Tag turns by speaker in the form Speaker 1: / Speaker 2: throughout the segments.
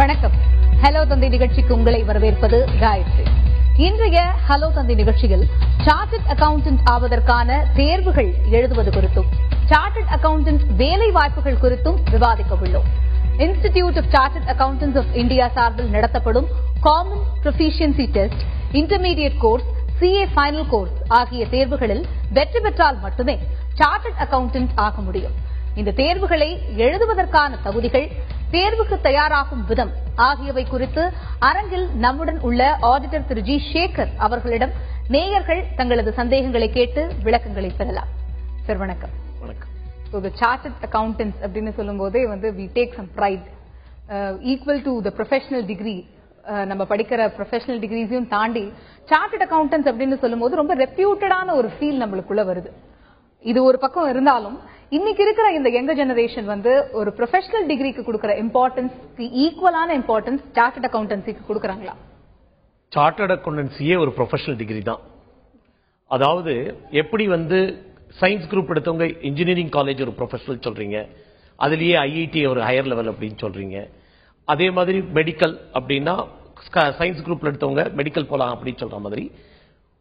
Speaker 1: வணக்கம். ஹலோ தந்தை நிகழ்ச்சிக்கு உங்களை வரவேற்பது காயத்ரி. இன்றைய ஹலோ தந்தை நிகழ்ச்சியில் சார்ட்டர்ட் அக்கவுண்டன்ட் ஆவதற்கான தேர்வுகள் எழுதுவது குறித்தும் சார்ட்டர்ட் அக்கவுண்டன்ட் வேலை வாய்ப்புகள் குறித்தும் விவாதிக்க உள்ளோம். Institute of chartered accountants of India சார்பில் நடத்தப்படும் common proficiency test, intermediate course, CA final course ஆகிய தேர்வுகளில் வெற்றி பெற்றால் மட்டுமே சார்ட்டர்ட் அக்கவுண்டன்ட் ஆக முடியும். இந்த தேர்வுகளை எழுதுவதற்கான தகுதிகள், தேர்வுக்கு தயாராகும் விதம் ஆகியவை குறித்து அரங்கில் நம்முடன் உள்ள ஆடிட்டர் திரு ஜி சேகர் அவர்களிடம் நேயர்கள் தங்களது சந்தேகங்களை கேட்டு விளக்கங்களை பெறலாம். சார் வணக்கம். வணக்கம். சார்ட்டர்ட் அக்கவுண்டன்ஸ் அப்படின்னு சொல்லும் போதே we take some pride, equal to the professional degree. நம்ம படிக்கிற ப்ரொஃபஷனல் டிகிரிஸையும் தாண்டி சார்ட்டர்ட் அக்கவுண்டன்ஸ் அப்படின்னு சொல்லும் போது ரொம்ப ரெப்யூட்டடான ஒரு ஃபீல் நம்மளுக்குள்ள வருது. இது ஒரு பக்கம் இருந்தாலும் இன்னைக்கு இருக்கிற இந்த யங்கர் ஜெனரேஷன் ஒரு ப்ரொஃபஷனல் டிகிரிக்கு கொடுக்கிற இம்பார்ட்டன்ஸ்க்கு ஈக்குவலான இம்பார்ட்டன்ஸ் சார்ட்டர்ட் அக்கவுண்டன்சிக்கு கொடுக்கறாங்களா?
Speaker 2: சார்ட்டர்ட் அக்கவுண்டன்சியே ஒரு ப்ரொஃபஷனல் டிகிரி தான். அதாவது எப்படி சயின்ஸ் குரூப் எடுத்தவங்க இன்ஜினியரிங் காலேஜ் ஒரு ப்ரொஃபஷனல் சொல்றீங்க, அதுலயே ஐஐடி ஒரு ஹையர் லெவல் அப்படின்னு சொல்றீங்க. அதே மாதிரி மெடிக்கல் அப்படின்னா சயின்ஸ் குரூப்ல எடுத்தவங்க மெடிக்கல் போலாம் அப்படின்னு சொல்ற மாதிரி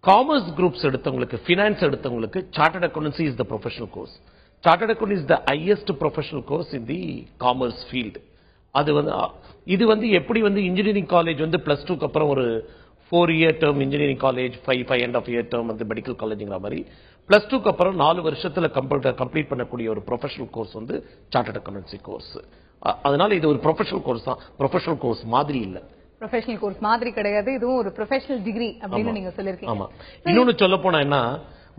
Speaker 2: காமர்ஸ் குரூப்ஸ் எடுத்தவங்களுக்கு, பினான்ஸ் எடுத்தவங்களுக்கு chartered accountancy is the professional course. Chartered account is the highest professional course in the commerce field. அது இது எப்படி இன்ஜினியரிங் காலேஜ் +2க்கு அப்புறம் ஒரு 4 year term engineering college, 5.5 year term medical காலேஜ்ங்கிற மாதிரி +2க்கு அப்புறம் 4 வருஷத்துல கம்ப்ளீட் பண்ணக்கூடிய ஒரு professional course chartered accountancy course. அதனால இது ஒரு ப்ரொஃபஷனல் கோர்ஸ் தான், ப்ரொஃபஷனல் கோர்ஸ் மாதிரி இல்ல.
Speaker 1: ப்ரொஃபஷனல் கோர்ஸ் மாதிரி கிடையாது, இதுவும் ஒரு ப்ரொஃபஷனல் டிகிரி அப்படின்னு நீங்க சொல்லிருக்கீங்க.
Speaker 2: ஆமா. இன்னொன்னு சொல்ல போனா என்ன,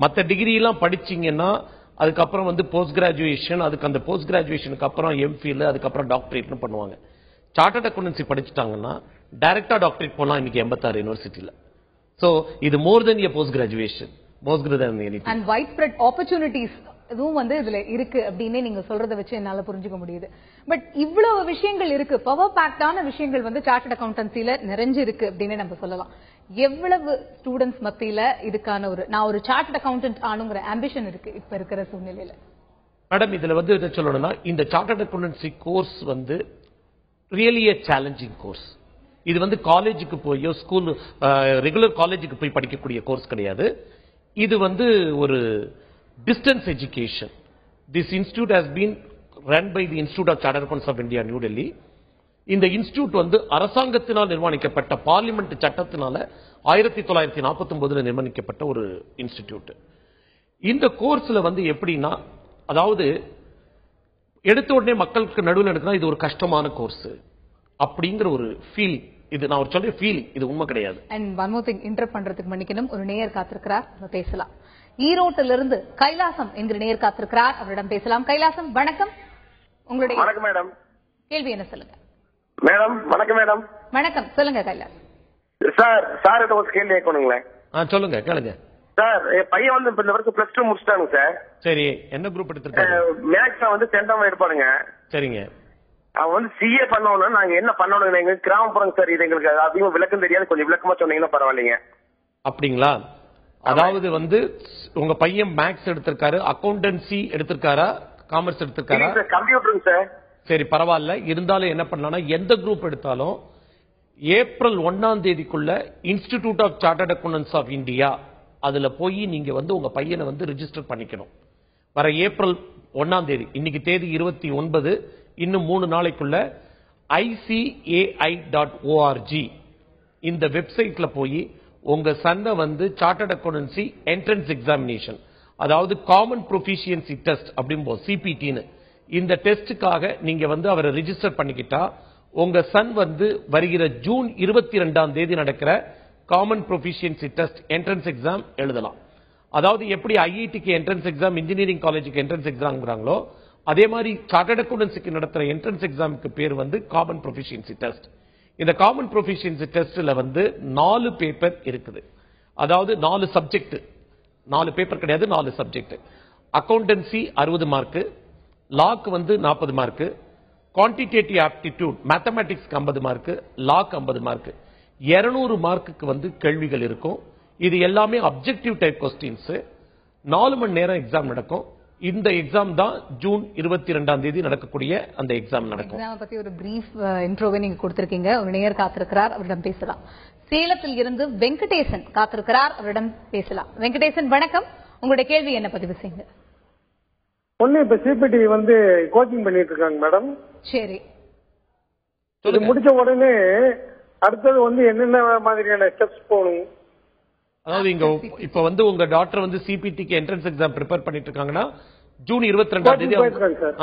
Speaker 2: மத்த டிகிரி எல்லாம் படிச்சீங்கன்னா அதுக்கப்புறம் போஸ்ட் கிராஜுவேஷன், அதுக்கு அந்த போஸ்ட் கிராஜுவேஷனுக்கு அப்புறம் எம்ஃபில், அதுக்கப்புறம் டாக்டரேட்னு பண்ணுவாங்க. சார்ட்டர்ட் அக்கவுண்டன்சி படிச்சுட்டாங்கன்னா டைரக்டா டாக்டரேட் போலாம் இன்னைக்கு 86 யூனிவர்சிட்டியில. சோ இது more than a post graduation, more than anything.
Speaker 1: And wide spread opportunities இதுவும் இதுல இருக்கு அப்படின்னு நீங்க சொல்றதை வச்சு என்னால புரிஞ்சுக்க முடியுது. பட் இவ்வளவு விஷயங்கள் இருக்கு, பவர் பேக்டான விஷயங்கள் சார்ட்டர்ட் அக்கவுண்டன்சில நிறைஞ்சு இருக்கு அப்படின்னு நம்ம சொல்லலாம். எவ்வளவு ஸ்டூடெண்ட்ஸ் மத்தியில இதுக்கான நான் ஒரு சார்ட்டர்ட் அக்கவுண்டன்ட் ஆனுங்கிற ஆம்பிஷன் இருக்கு இப்ப இருக்கிற சூழ்நிலையில?
Speaker 2: மேடம், இதுல இதை சொல்லணும்னா இந்த chartered accountancy course really a challenging course. இது காலேஜுக்கு போய் ஸ்கூல் ரெகுலர் காலேஜுக்கு போய் படிக்கக்கூடிய கோர்ஸ் கிடையாது. இது ஒரு distance education. This institute has been run by the Institute of Chartered Accountants of India, New Delhi. இந்த இன்ஸ்டிடியூட் அரசாங்கத்தினால் நிர்மாணிக்கப்பட்ட, பார்லிமெண்ட் சட்டத்தினால 1949 நிர்மாணிக்கப்பட்ட ஒரு இன்ஸ்டிடியூட். இந்த கோர்ஸ்ல எப்படின்னா, அதாவது எடுத்த உடனே மக்களுக்கு நடுவில் எடுத்தா இது ஒரு கஷ்டமான கோர்ஸ் அப்படிங்கிற ஒரு ஃபீல். இது நான் ஒரு சொல்ற ஃபீல், இது உண்மை கிடையாது.
Speaker 1: And one more thing, interrupt பண்றதுக்கு மன்னிக்கணும், ஒரு நேயர் காத்திருக்கிறார், பேசலாம். ஈரோட்டிலிருந்து கைலாசம் என்கிற நேயர் காத்திருக்கிறார், அவரிடம் பேசலாம். கைலாசம் வணக்கம். உங்களுடைய
Speaker 3: வணக்கம் மேடம்.
Speaker 1: கேள்வி என்ன சொல்லுங்க
Speaker 3: மேடம். வணக்கம் மேடம்.
Speaker 1: வணக்கம், சொல்லுங்க கைலாசம்.
Speaker 3: சார் ஒரு கேள்வி கேட்கணுங்களேன்.
Speaker 2: சொல்லுங்க, கேளுங்க.
Speaker 3: சார், என் பையன் இந்த வருஷம் +2 முடிச்சிட்டாங்க சார்.
Speaker 2: சரி, என்ன குரூப் எடுத்திருக்காங்க?
Speaker 3: மேக்ஸ் சென்டம் எடுப்பாருங்க.
Speaker 2: சரிங்க.
Speaker 3: அவன் CA பண்ணணும், நாங்க என்ன பண்ணணும்? எங்க கிராமப்புறம் சார், இது எங்களுக்கு அதிகம் விளக்கம் தெரியாது, கொஞ்சம் விளக்கமா சொன்னீங்கன்னா பரவாயில்லைங்க.
Speaker 2: அப்படிங்களா? அதாவது உங்க பையன் மேக்ஸ் எடுத்திருக்காரு, அக்கவுண்டன்சி எடுத்திருக்காரா, காமர்ஸ் எடுத்திருக்காரா?
Speaker 3: கம்ப்யூட்டருங்க சார்.
Speaker 2: சரி, பரவாயில்ல. இருந்தாலும் என்ன பண்ணலாம்னா, எந்த குரூப் எடுத்தாலும் ஏப்ரல் 1ஆம் தேதிக்குள்ள institute of chartered accountants of India அதுல போய் நீங்க உங்க பையனை ரிஜிஸ்டர் பண்ணிக்கணும். வர ஏப்ரல் 1ஆம் தேதி, இன்னைக்கு தேதி 29, இன்னும் 3 நாளைக்குள்ள ICAI.org இந்த வெப்சைட்ல போய் உங்க சன்னை சார்ட்டர்ட் அக்கவுண்டன்சி என்ட்ரன்ஸ் எக்ஸாமினேஷன், அதாவது காமன் ப்ரொஃபிஷியன்சி டெஸ்ட் அப்படிம்போ CPTன்னு, இந்த டெஸ்டுக்காக நீங்க அவரை ரிஜிஸ்டர் பண்ணிக்கிட்டா உங்க சன் வருகிற ஜூன் 22ஆம் தேதி நடக்கிற common proficiency test entrance exam எழுதலாம். அதாவது எப்படி ஐஐடிக்கு என்ட்ரன்ஸ் எக்ஸாம், இன்ஜினியரிங் காலேஜுக்கு என்ட்ரன்ஸ் எக்ஸாம்ங்கறாங்களோ அதே மாதிரி சார்ட்டர்ட் அக்கவுண்டன்சிக்கு நடத்துற என்ட்ரன்ஸ் எக்ஸாமுக்கு பேர் காமன் ப்ரொஃபிஷியன்சி டெஸ்ட். இந்த காமன் ப்ரொஃபிஷியன்சி டெஸ்ட்ல 4 பேப்பர் இருக்குது. அதாவது 4 சப்ஜெக்ட், 4 பேப்பர் கிடையாது, 4 சப்ஜெக்ட். அக்கவுண்டன்சி 60 மார்க், லாக்கு 40 மார்க், குவான்டிடேட்டிவ் ஆப்டிடியூட் மேத்தமேட்டிக்ஸ்க்கு 50 மார்க், லாக்கு 50 மார்க். 200 மார்க்குக்கு கேள்விகள் இருக்கும். இது எல்லாமே அப்ஜெக்டிவ் டைப் கொஸ்டின்ஸ். 4 மணி நேரம் எக்ஸாம் நடக்கும். இந்த எக்ஸாம் தான் ஜூன் 22ஆம் தேதி நடக்கக்கூடிய அந்த எக்ஸாம் நடக்கும்.
Speaker 1: எக்ஸாம் பத்தி ஒரு பிரீஃப் இன்ட்ரோவை நீங்க கொடுத்திருக்கீங்க. ஒரு நேயர் காத்திருக்கிறார், அவரிடம் பேசலாம். சேலத்தில் இருந்து வெங்கடேசன் காத்திருக்கிறார், அவரிடம் பேசலாம். வெங்கடேசன் வணக்கம், உங்களுடைய கேள்வி என்ன பதிவு செய்யுங்க.
Speaker 4: ஒண்ணு இப்ப சிபிடி வந்து கோச்சிங் பண்ணிட்டு இருக்காங்க மேடம்.
Speaker 1: சரி,
Speaker 4: இது முடிச்ச உடனே அடுத்தது வந்து என்னென்ன மாதிரியான ஸ்டெப்ஸ் போகணும்?
Speaker 2: அதாவது இங்க இப்ப வந்து உங்க டாக்டர் வந்து சிபிடிக்கு என்ட்ரன்ஸ் எக்ஸாம் ப்ரிப்பேர் பண்ணிட்டு இருக்காங்கன்னா ஜூன் 22ஆம் தேதி,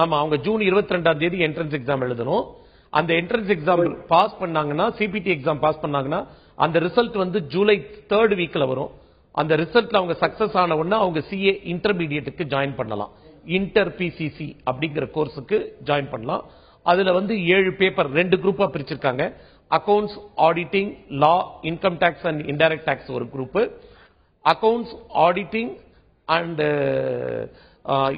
Speaker 2: ஆமா அவங்க ஜூன் 22ஆம் தேதி என்ட்ரன்ஸ் எக்ஸாம் எழுதணும். அந்த என்ட்ரன்ஸ் எக்ஸாம் பாஸ் பண்ணாங்கன்னா, சிபிடி எக்ஸாம் பாஸ் பண்ணாங்கன்னா அந்த ரிசல்ட் வந்து ஜூலை 3rd வீக்ல வரும். அந்த ரிசல்ட்ல அவங்க சக்சஸ் ஆன உடனே அவங்க சிஏ இன்டர்மீடியேட்டுக்கு ஜாயின் பண்ணலாம். இன்டர் பிசிசி அப்படிங்கிற கோர்ஸுக்கு ஜாயின் பண்ணலாம். அதுல வந்து 7 பேப்பர் 2 குரூப்பா பிரிச்சிருக்காங்க. Accounts, auditing, law, income tax and indirect tax ஒரு group, accounts, auditing and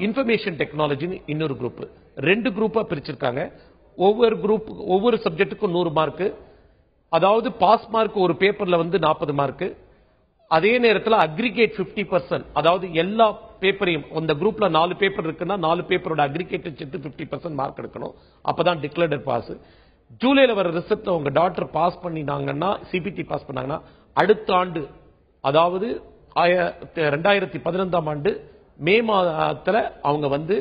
Speaker 2: information டெக்னாலஜின்னு இன்னொரு குரூப். 2 குரூப்பா பிரிச்சிருக்காங்க. ஒவ்வொரு சப்ஜெக்ட்டுக்கும் 100 மார்க். அதாவது பாஸ் மார்க் ஒரு பேப்பர்ல வந்து 40 மார்க். அதே நேரத்தில் அக்ரிகேட் 50%, அதாவது எல்லா பேப்பரையும், அந்த குரூப்ல 4 பேப்பர் இருக்குன்னா 4 பேப்பரோட அக்ரிகேட் சேர்த்து 50% மார்க் எடுக்கணும். அப்பதான் டிக்ளேர்ட் பாஸ். ஜூலைல வர ரிசல்ட் உங்க டாக்டர் பாஸ் பண்ணினாங்கன்னா, சிபிடி பாஸ் பண்ணாங்கன்னா அடுத்த ஆண்டு, அதாவது 2015ஆம் ஆண்டு மே மாதத்துல அவங்க வந்து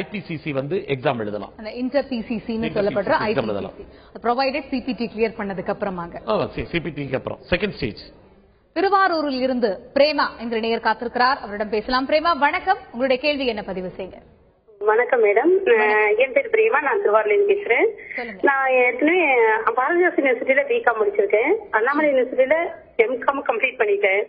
Speaker 2: ஐபிசிசி வந்து எக்ஸாம் எழுதலாம்.
Speaker 1: அந்த இன்டர் பிசிசின்னு சொல்லப்படுற ஐபிசிசி ப்ரொவைடட் சிபிடி கிளியர் பண்ணதுக்கு அப்புறமாக.
Speaker 2: சிபிடிக்கு அப்புறம் செகண்ட் ஸ்டேஜ்.
Speaker 1: திருவாரூரில் இருந்து பிரேமா என்ற நேயர் காத்திருக்கிறார், அவரிடம் பேசலாம். பிரேமா வணக்கம், உங்களுடைய கேள்வி என்ன பதிவு செய்யுங்க.
Speaker 5: வணக்கம் மேடம், என் பேர் பிரேமா, நான் திருவாரூர்ல பேசுறேன். நான் ஏற்கனவே பாரதிதாசன் யூனிவர்சிட்டியில பிகாம் முடிச்சிருக்கேன். அண்ணாமலை யூனிவர்சிட்டியில எம்காம் கம்ப்ளீட் பண்ணிட்டேன்.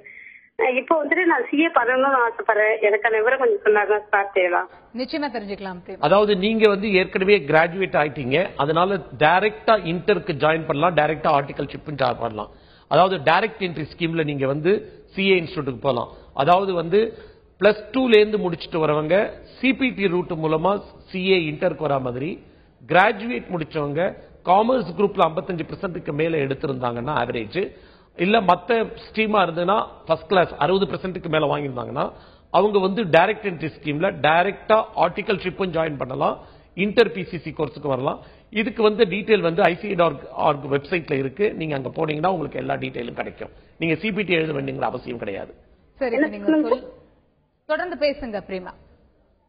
Speaker 5: இப்போ வந்துட்டு நான் சிஏ பண்ணணும்னு ஆசைப்படுறேன். எனக்கான விவரம் கொஞ்சம் சொன்னாங்க ஸ்டார்ட் செய்யலாம்.
Speaker 1: நிச்சயமா தெரிஞ்சுக்கலாம்.
Speaker 2: அதாவது நீங்க வந்து ஏற்கனவே கிராஜுவேட் ஆயிட்டீங்க, அதனால டைரக்டா இன்டருக்கு ஜாயின் பண்ணலாம், டைரக்டா ஆர்டிகல்ஷிப் ஜாயின் பண்ணலாம். அதாவது டைரக்ட் என்ட்ரி ஸ்கீம்ல நீங்க வந்து சிஏ இன்ஸ்டிடியூட்டுக்கு போகலாம். அதாவது வந்து +2ல இருந்து முடிச்சுட்டு வரவங்க சிபிடி ரூட் மூலமா சிஏ இன்டருக்கு வரா மாதிரி, கிராஜுவேட் முடிச்சவங்க காமர்ஸ் குரூப்ல 55%க்கு மேல எடுத்திருந்தாங்கன்னா ஆவரேஜ், இல்ல மத்த ஸ்ட்ரீமா இருந்ததுன்னா ஃபர்ஸ்ட் கிளாஸ் 60%க்கு மேல வாங்கியிருந்தாங்கன்னா அவங்க வந்து டைரக்ட் என்ட்ரி ஸ்கீம்ல டைரக்டா ஆர்டிகல்ஷிப்பும் ஜாயின் பண்ணலாம், இன்டர் பிசிசி கோர்ஸுக்கு வரலாம். இதுக்கு வந்து டீடைல் வந்து ICAI.org வெப்சைட்ல இருக்கு. நீங்க அங்க போனீங்கன்னா உங்களுக்கு எல்லா டீடைலும் கிடைக்கும். நீங்க சிபிடி எழுத வேண்டிய அவசியம் கிடையாது.
Speaker 1: சரி, நீங்க தொடர்ந்து பேசுங்க பிரேமா.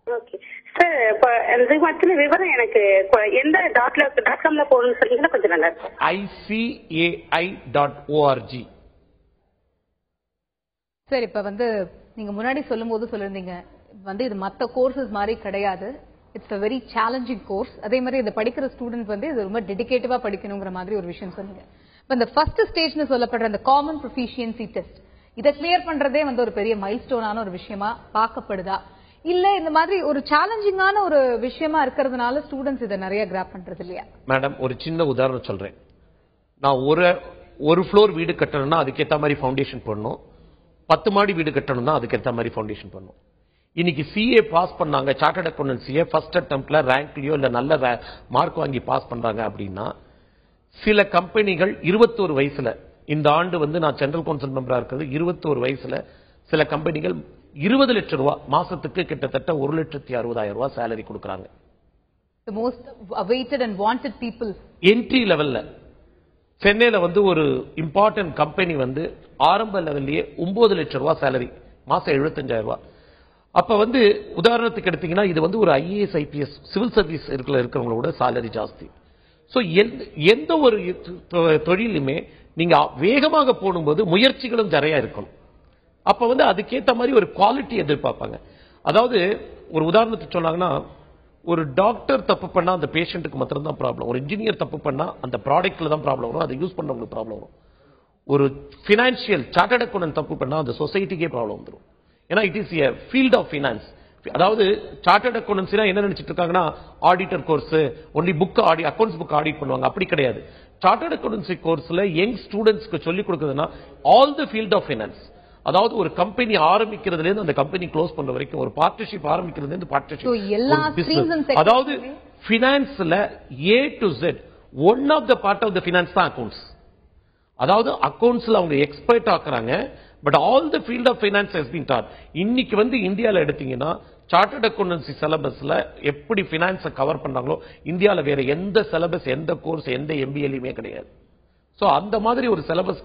Speaker 5: ஓகே சார், இப்போ இது மட்டும் விவரம் எனக்கு எந்த .com போகணும்னு சொன்னீங்கன்னா கொஞ்சம் நல்லா இருக்கும்.
Speaker 2: ICAI.org.
Speaker 1: சரி, இப்ப வந்து நீங்க முன்னாடி சொல்லும் போது சொல்லிருந்தீங்க வந்து இது மத்த கோர்சஸ் மாதிரி கிடையாது, it's a very challenging course. அதே மாதிரி இதை படிக்கிற ஸ்டூடெண்ட் வந்து இது ரொம்ப டெடிகேட்டிவா படிக்கணுங்கிற மாதிரி ஒரு விஷயம் சொன்னீங்க. இப்ப இந்த ஃபர்ஸ்ட் ஸ்டேஜ்னு சொல்லப்படுற அந்த காமன் ப்ரொஃபிஷியன்சி டெஸ்ட், இதை கிளியர் பண்றதே வந்து ஒரு பெரிய மைல்ஸ்டோனான ஒரு விஷயமா பார்க்கப்படுதா, இல்ல இந்த மாதிரி ஒரு சேலஞ்சிங்கான ஒரு விஷயமா இருக்கிறதுனால ஸ்டூடெண்ட்ஸ் இதை நிறைய கிராப் பண்றது இல்லையா?
Speaker 2: மேடம், ஒரு சின்ன உதாரணம் சொல்றேன். நான் ஒரு ஃப்ளோர் வீடு கட்டணும்னா அதுக்கேற்ற மாதிரி ஃபவுண்டேஷன் பண்ணணும், 10 மாடி வீடு கட்டணும்னா அதுக்கேற்ற மாதிரி ஃபவுண்டேஷன் பண்ணணும். இன்னைக்கு சிஏ பாஸ் பண்ணாங்க, சார்ட்டர்ட் அக்கௌண்டன்சியை ஃபர்ஸ்ட் அட்டெம்ப்ட்ல ரேங்க்லயோ இல்ல நல்ல மார்க் வாங்கி பாஸ் பண்றாங்க அப்படின்னா, சில கம்பெனிகள் 21 வயசுல, இந்த ஆண்டு வந்து நான் சென்ட்ரல் கவுன்சில் மெம்பரா இருக்கிறது, 21 வயசுல சில கம்பெனிகள் 20 லட்சம் ரூபாய் மாசத்துக்கு கிட்டத்தட்ட 1,60,000 ரூபாய் சேலரி கொடுக்கறாங்க.
Speaker 1: The most awaited and wanted people.
Speaker 2: Entry லெவல்ல சென்னையில வந்து ஒரு இம்பார்ட்டன்ட் கம்பெனி வந்து ஆரம்ப லெவல்லயே 9 லட்சம் ரூபாய் சேலரி, மாசம் 75,000 ரூபாய். அப்ப வந்து உதாரணத்துக்கு எடுத்தீங்கன்னா இது வந்து ஒரு IAS IPS சிவில் சர்வீஸ் இருக்கிறவங்களோட சேலரி ஜாஸ்தி. சோ எந்த ஒரு தொழிலுமே நீங்க வேகமாக போடும்போது முயற்சிகளும் நிறைய இருக்கும். அப்ப வந்து அதுக்கேற்ற மாதிரி ஒரு குவாலிட்டி எதிர்பார்ப்பாங்க. அதாவது ஒரு உதாரணத்துக்கு சொன்னாங்கன்னா, ஒரு டாக்டர் தப்பு பண்ணா அந்த பேஷண்ட்டுக்கு மாத்திரம் தான் ப்ராப்ளம், ஒரு இன்ஜினியர் தப்பு பண்ணா அந்த ப்ராடக்ட்ல தான் ப்ராப்ளம் வரும், அதை யூஸ் பண்ணவங்களுக்கு ப்ராப்ளம் வரும். ஒரு பினான்சியல் சார்ட்டர்ட் அக்கவுண்டன்ட் தப்பு பண்ணா அந்த சொசைட்டிக்கே ப்ராப்ளம் வந்துடும். ஏன்னா it is a field of finance. அதாவது சார்ட்டர்ட் அக்கவுண்டன்சினா என்ன நினைச்சிட்டு இருக்காங்கன்னா, auditor course only book accounts book audit பண்ணுவாங்க, அப்படி கிடையாது. சார்ட்டர்ட் அக்கவுண்டன்சி கோர்ஸ்ல யங் ஸ்டூடெண்ட்ஸ்க்கு சொல்லிக் கொடுக்குதுன்னா all the field of finance. அதாவது ஒரு கம்பெனி ஆரம்பிக்கிறதுல இருந்து அந்த கம்பெனி க்ளோஸ் பண்ற வரைக்கும், ஒரு பார்ட்னர்ஷிப் ஆரம்பிக்கிறதுல இருந்து பார்ட்னர்ஷிப், அதாவது ஃபினான்ஸ்ல A to Z one of the part of the finance தான் அக்கவுண்ட்ஸ். அதாவது அக்கவுண்ட்ஸ்ல அவங்க எக்ஸ்பர்ட் ஆக்குறாங்க, but all the field of finance has been taught. இன்னைக்கு வந்து இந்தியால எடுத்தீங்கன்னா சார்ட்டர்ட் அக்கௌண்டன்சி சிலபஸ்ல எப்படி பினான்ஸை கவர் பண்றாங்களோ இந்தியால வேற எந்த சிலபஸ், எந்த கோர்ஸ், எந்த எம்பிஏலயுமே கிடையாது. சோ அந்த மாதிரி ஒரு சிலபஸ்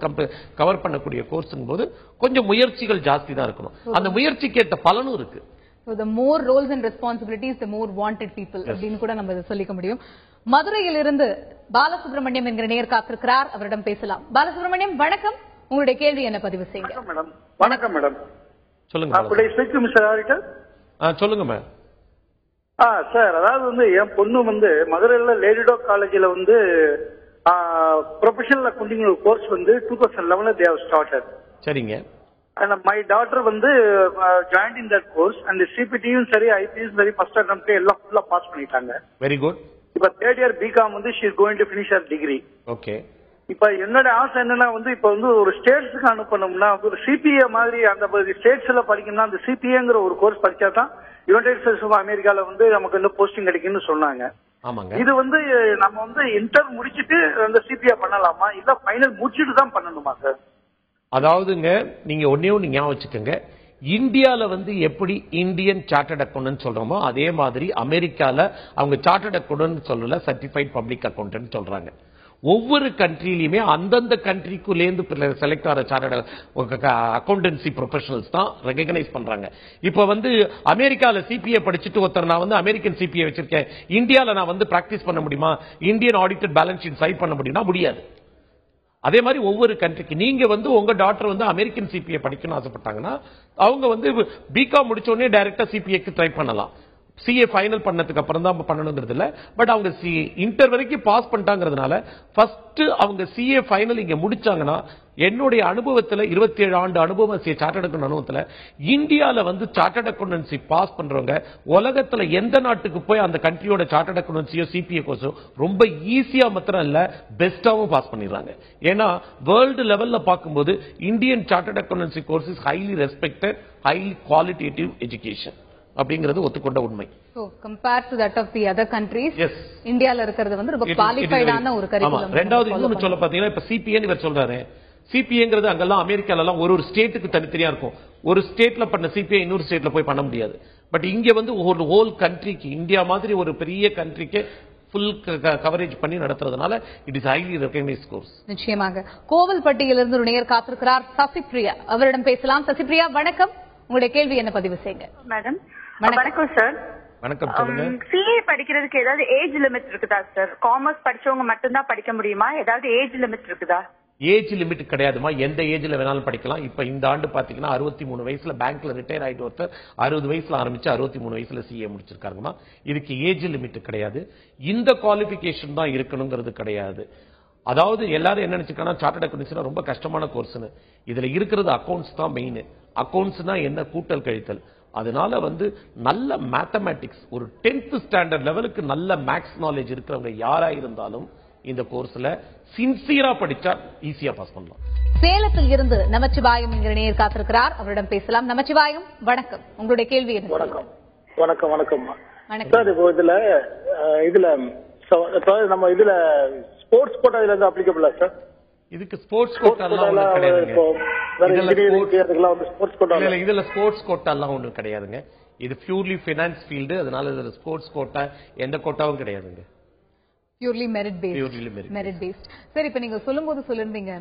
Speaker 2: கவர் பண்ணக்கூடிய கோர்ஸ்ங்கும் போது கொஞ்சம் முயற்சிகள் ஜாஸ்தி தான் இருக்கணும். அந்த முயற்சிக்கு ஏற்ற பலனும் இருக்கு.
Speaker 1: So the more roles and responsibilities, the more wanted people அப்படின்னு கூட நம்ம இதை சொல்லிக்க முடியும். மதுரையிலிருந்து பாலசுப்ரமணியம் என்கிற நேயர் காத்திருக்கிறார், அவரிடம் பேசலாம். பாலசுப்ரமணியம் வணக்கம், உங்களுடைய கேள்வி என்ன பதிவு செய்யுங்க.
Speaker 4: வணக்கம் மேடம்.
Speaker 2: சொல்லுங்க சொல்லுங்க மேம்.
Speaker 4: சார், அதாவது என் பொண்ணு மதுரையில லேடிடோ காலேஜ்ல professional accounting course 2011 they have started.
Speaker 2: சரிங்க.
Speaker 4: And my daughter joined in that course and the CPT-யும் சரி IPS சரி first attempt எல்லாம் ஃபுல்லா பாஸ் பண்ணிட்டாங்க.
Speaker 2: Very good.
Speaker 4: இப்ப third year BCom she is going to finish her degree.
Speaker 2: Okay.
Speaker 4: இப்ப என்னோட ஆசை என்னன்னா இப்ப ஒரு ஸ்டேட்ஸ்க்கு அனுப்பணும்னா ஒரு சிபிஏ மாதிரி அந்த ஸ்டேட்ஸ்ல படிக்கணும்னா அந்த சிபிஏங்கிற ஒரு கோர்ஸ் படிச்சா தான் யுனைடெட் ஸ்டேட்ஸ் ஆஃப் அமெரிக்கால நமக்கு போஸ்டிங் கிடைக்கும்னு சொன்னாங்க.
Speaker 2: ஆமாங்க.
Speaker 4: இது நம்ம இன்டர் முடிச்சிட்டு அந்த சிபிஏ பண்ணலாமா இல்ல ஃபைனல் முடிச்சிட்டு தான் பண்ணணுமா சார்?
Speaker 2: அதாவதுங்க நீங்க ஒன்னே ஞாபகம் வச்சுக்கோங்க, இந்தியால எப்படி இந்தியன் சார்ட்டர்ட் அக்கௌண்டன்ட் சொல்றோமோ அதே மாதிரி அமெரிக்கால அவங்க சார்ட்டர்ட் அக்கௌண்டன்ட் சொல்லல, சர்டிஃபைட் பப்ளிக் அக்கௌண்டன்ட் சொல்றாங்க. ஒவ்வொரு கண்ட்ரியிலுமே அந்தந்த கண்ட்ரிக்குள்ளேந்து செலக்ட் ஆகிற சார்ட்டர்ட் அக்கௌண்டன்சி ப்ரொஃபஷனல்ஸ் தான் ரெகக்னைஸ் பண்றாங்க. இப்ப அமெரிக்கால சிபிஏ படிச்சுட்டு ஒருத்தர் நான் அமெரிக்கன் சிபிஏ வச்சிருக்கேன், இந்தியால நான் பிராக்டிஸ் பண்ண முடியுமா, Indian audited balance sheet side பண்ண முடியுமா? முடியாது. அதே மாதிரி ஒவ்வொரு கண்ட்ரிக்கு நீங்க உங்க டாக்டர் அமெரிக்கன் சிபிஏ படிக்கணும்னு ஆசைப்பட்டாங்கன்னா அவங்க பிகாம் முடிச்ச உடனே டைரக்டா சிபிஏக்கு ட்ரை பண்ணலாம். சிஏ ஃபைனல் பண்ணதுக்கு அப்புறம் தான் பண்ணணுங்கிறது இல்ல. பட் அவங்க இன்டர் வரைக்கும் பாஸ் பண்ணிட்டாங்கிறதுனால ஃபர்ஸ்ட் அவங்க சிஏ ஃபைனல் இங்க முடிச்சாங்கன்னா, என்னுடைய அனுபவத்துல 27 ஆண்டு அனுபவம் சார்ட்டர்ட் அக்கௌண்ட் அனுபவத்துல இந்தியால சார்ட்டர்ட் அக்கௌண்டன்சி பாஸ் பண்றவங்க உலகத்துல எந்த நாட்டுக்கு போய் அந்த கண்ட்ரியோட சார்ட்டர்ட் அக்கௌண்டன்சியோ சிபிஏ கோர்ஸோ ரொம்ப ஈஸியா மாத்திரம் இல்ல பெஸ்டாவும் பாஸ் பண்ணிடுறாங்க. ஏன்னா வேர்ல்டு லெவல்ல பார்க்கும்போது Indian chartered accountancy course is highly respected, highly qualitative education அப்படிங்கிறது ஒத்துக்கொண்ட உண்மை.
Speaker 1: So compared to that of the other countries, இந்தியால இருக்கிறது ரொம்ப குவாலிஃபைடான ஒரு கரிக்குலம்.
Speaker 2: ரெண்டாவது இன்னொன்னு சொல்ல பாத்தீங்கன்னா, இப்ப சிபிஏ இவர் சொல்றாரு, சிபிஏங்கிறது அங்கெல்லாம் அமெரிக்கால எல்லாம் ஒரு ஸ்டேட்டுக்கு தனித்தனியா இருக்கும். ஒரு ஸ்டேட்ல பண்ண சிபிஏ இன்னொரு ஸ்டேட்ல போய் பண்ண முடியாது. பட் இங்க ஒரு ஹோல் கண்ட்ரிக்கு, இந்தியா மாதிரி ஒரு பெரிய கண்ட்ரிக்கு full coverage பண்ணி நடத்துறதுனால it is highly recognized course.
Speaker 1: நிச்சயமாக. கோவில்பட்டியிலிருந்து ஒரு நேயர் காத்திருக்கிறார், சசிப்ரியா, அவரிடம் பேசலாம். சசிப்ரியா வணக்கம், உங்களுடைய கேள்வி என்ன பதிவு செய்யுங்க.
Speaker 6: மேடம் வணக்கம் சார்.
Speaker 2: வணக்கம், சொல்லுங்க.
Speaker 6: சிஏ படிக்கிறதுக்கு ஏதாவது ஏஜ் லிமிட் இருக்குதா சார்? காமர்ஸ் படிச்சவங்க மட்டும் தான் படிக்க முடியுமா? ஏதாவது ஏஜ் லிமிட் இருக்குதா?
Speaker 2: ஏஜ் லிமிட் கிடையாதுமா, எந்த ஏஜ்ல வேணாலும் படிக்கலாம். இப்ப இந்த ஆண்டு பாத்தீங்கன்னா 63 வயசுல பேங்க்ல ரிட்டையர் ஆயிட்டு ஒருத்தர் 60 வயசுல ஆரம்பிச்சு 63 வயசுல சிஏ முடிச்சிருக்காருமா. இதுக்கு ஏஜ் லிமிட் கிடையாது. இந்த குவாலிபிகேஷன் தான் இருக்கணுங்கிறது கிடையாது. அதாவது எல்லாரும் என்ன நினைச்சிருக்காங்கன்னா சார்ட்டர்ட் அக்கௌண்டன்சி ரொம்ப கஷ்டமான கோர்ஸ்னு. இதுல இருக்கிறது அக்கௌண்ட்ஸ் தான் மெயின். அக்கௌண்ட்ஸ்னா என்ன, கூட்டல் கழித்தல். அதனால நல்ல மேத்தமேட்டிக்ஸ், ஒரு 10th ஸ்டாண்டர்ட் லெவலுக்கு நல்ல மேக்ஸ் நாலேஜ் இருக்கிறவங்க யாரா இருந்தாலும் இந்த கோர்ஸ்ல சின்சியரா படிச்சா ஈஸியா பாஸ் பண்ணலாம்.
Speaker 1: சேலத்தில் இருந்து நமச்சிவாயம் என்கிற நேயர் காத்திருக்கிறார், அவரிடம் பேசலாம். நமச்சிவாயம் வணக்கம், உங்களுடைய கேள்வி என்ன?
Speaker 4: வணக்கம். வணக்கம். வணக்கம் சார். இப்போ இதுல நம்ம ஸ்போர்ட்ஸ் கோட்டா இதுல அப்ளிகபிளா சார்?
Speaker 2: இதுக்கு ஸ்போர்ட்ஸ் கோட்டா எல்லாம் கிடையாதுங்க. இதுல ஸ்போர்ட்ஸ் கோட்டா எல்லாம் ஒன்றும் கிடையாதுங்க. இது பியூர்லி ஃபைனான்ஸ் ஃபீல்டு. அதனால இதுல ஸ்போர்ட்ஸ் கோட்டா எந்த கோட்டாவும் கிடையாதுங்க.
Speaker 1: Purely merit based. சரி, இப்ப நீங்க சொல்லும்போது சொல்லிருந்தீங்க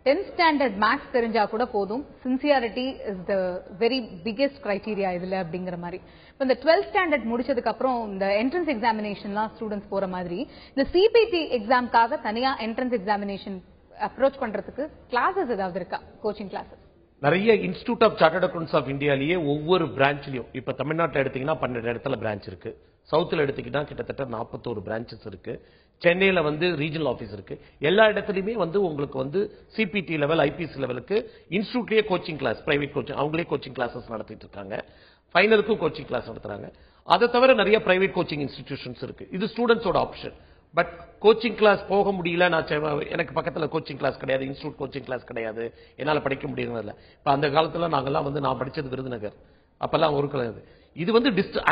Speaker 1: 10th ஸ்டாண்டர்ட் மேக்ஸ் தெரிஞ்சா கூட போதும், sincerity is the very biggest criteria இதுல அப்படிங்கிற மாதிரி. இப்ப இந்த 12th ஸ்டாண்டர்ட் முடிச்சதுக்கு அப்புறம் இந்த என்ட்ரன்ஸ் எக்ஸாமினேஷன்லாம் ஸ்டூடெண்ட்ஸ் போற மாதிரி இந்த சிபிடி எக்ஸாம்காக தனியா என்ட்ரன்ஸ் எக்ஸாமினேஷன் அப்ரோச் பண்றதுக்கு கிளாஸஸ் ஏதாவது இருக்கா, கோச்சிங் கிளாஸஸ்?
Speaker 2: நிறைய institute of chartered accounts of இந்தியாலேயே ஒவ்வொரு பிரான்ச்லயும், இப்ப தமிழ்நாட்டில் எடுத்தீங்கன்னா 12 இடத்துல பிரான்ச் இருக்கு. சவுத்தில் எடுத்தீங்கன்னா கிட்டத்தட்ட 41 பிரான்ச்சஸ் இருக்கு. சென்னையில ரீஜனல் ஆபீஸ் இருக்கு. எல்லா இடத்துலயுமே உங்களுக்கு சிபிடி லெவல், ஐபிஎஸ் லெவலுக்கு இன்ஸ்டிடியூட்லயே கோச்சிங் கிளாஸ், பிரைவேட் கோச்சிங், அவங்களே கோச்சிங் கிளாஸஸ் நடத்திட்டு இருக்காங்க. ஃபைனலுக்கும் கோச்சிங் கிளாஸ் நடத்துறாங்க. அதை தவிர நிறைய பிரைவேட் கோச்சிங் இன்ஸ்டிடியூஷன்ஸ் இருக்கு. இது ஸ்டூடெண்ட்ஸோட ஆப்ஷன். பட் கோச்சிங் கிளாஸ் போக முடியல, எனக்கு பக்கத்துல கோச்சிங் கிளாஸ் கிடையாது, இன்ஸ்டிடியூட் கோச்சிங் கிளாஸ் கிடையாது, என்னால படிக்க முடியுது. இப்ப அந்த காலத்துல நாங்கெல்லாம் நான் படிச்சது விருதுநகர், அப்பெல்லாம் ஒரு கிடையாது. இது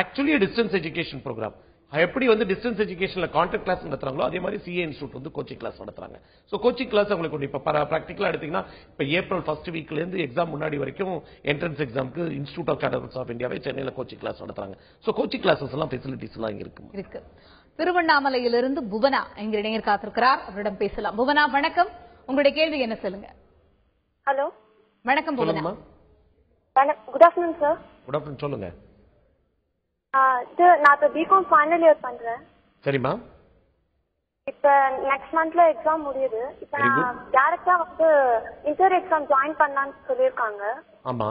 Speaker 2: ஆக்சுவலி டிஸ்டன்ஸ் எஜுகேஷன் ப்ரோக்ராம். எப்படி வந்து டிஸ்டன்ஸ் எஜுகேஷன்ல கான்டாக்ட் கிளாஸ் நடத்துறாங்களோ அதே மாதிரி சிஏ இன்ஸ்டியூட் வந்து கோச்சிங் கிளாஸ் நடத்துறாங்க. சோ கோச்சிங் கிளாஸ் உங்களுக்கு இப்ப பிராக்டிகலா எடுத்தீங்கன்னா இப்ப ஏப்ரல் ஃபர்ஸ்ட் வீக்ல இருந்து எக்ஸாம் முன்னாடி வரைக்கும் என்ட்ரன்ஸ் எக்ஸாமுக்கு institute of chartered accountants of இந்தியாவே சென்னையில கோச்சிங் கிளாஸ் நடத்துறாங்க. சோ கோச்சிங் கிளாஸஸ் எல்லாம் ஃபெசிலிட்டிஸ் எல்லாம் இருக்கு.
Speaker 1: திருவண்ணாமலையிலிருந்து புவனா எங்க இளைஞர் காத்திருக்கிறார், அவரிடம் பேசலாம். புவனா வணக்கம், உங்களுடைய கேள்வி என்ன சொல்லுங்க.
Speaker 7: ஹலோ
Speaker 1: வணக்கம் Bhuvana.
Speaker 7: Good afternoon sir.
Speaker 2: Good afternoon, சொல்லுங்க.
Speaker 7: நான் இப்ப பிகாம் ஃபைனல் இயர் பண்றேன்.
Speaker 2: சரிம்மா.
Speaker 7: இப்ப நெக்ஸ்ட் மந்த்ல எக்ஸாம் முடியுது. இப்ப நான் டைரக்டா வந்து இன்டர் எக்ஸாம் ஜாயின் பண்ணலாம்னு சொல்லிருக்காங்க.
Speaker 2: ஆமா.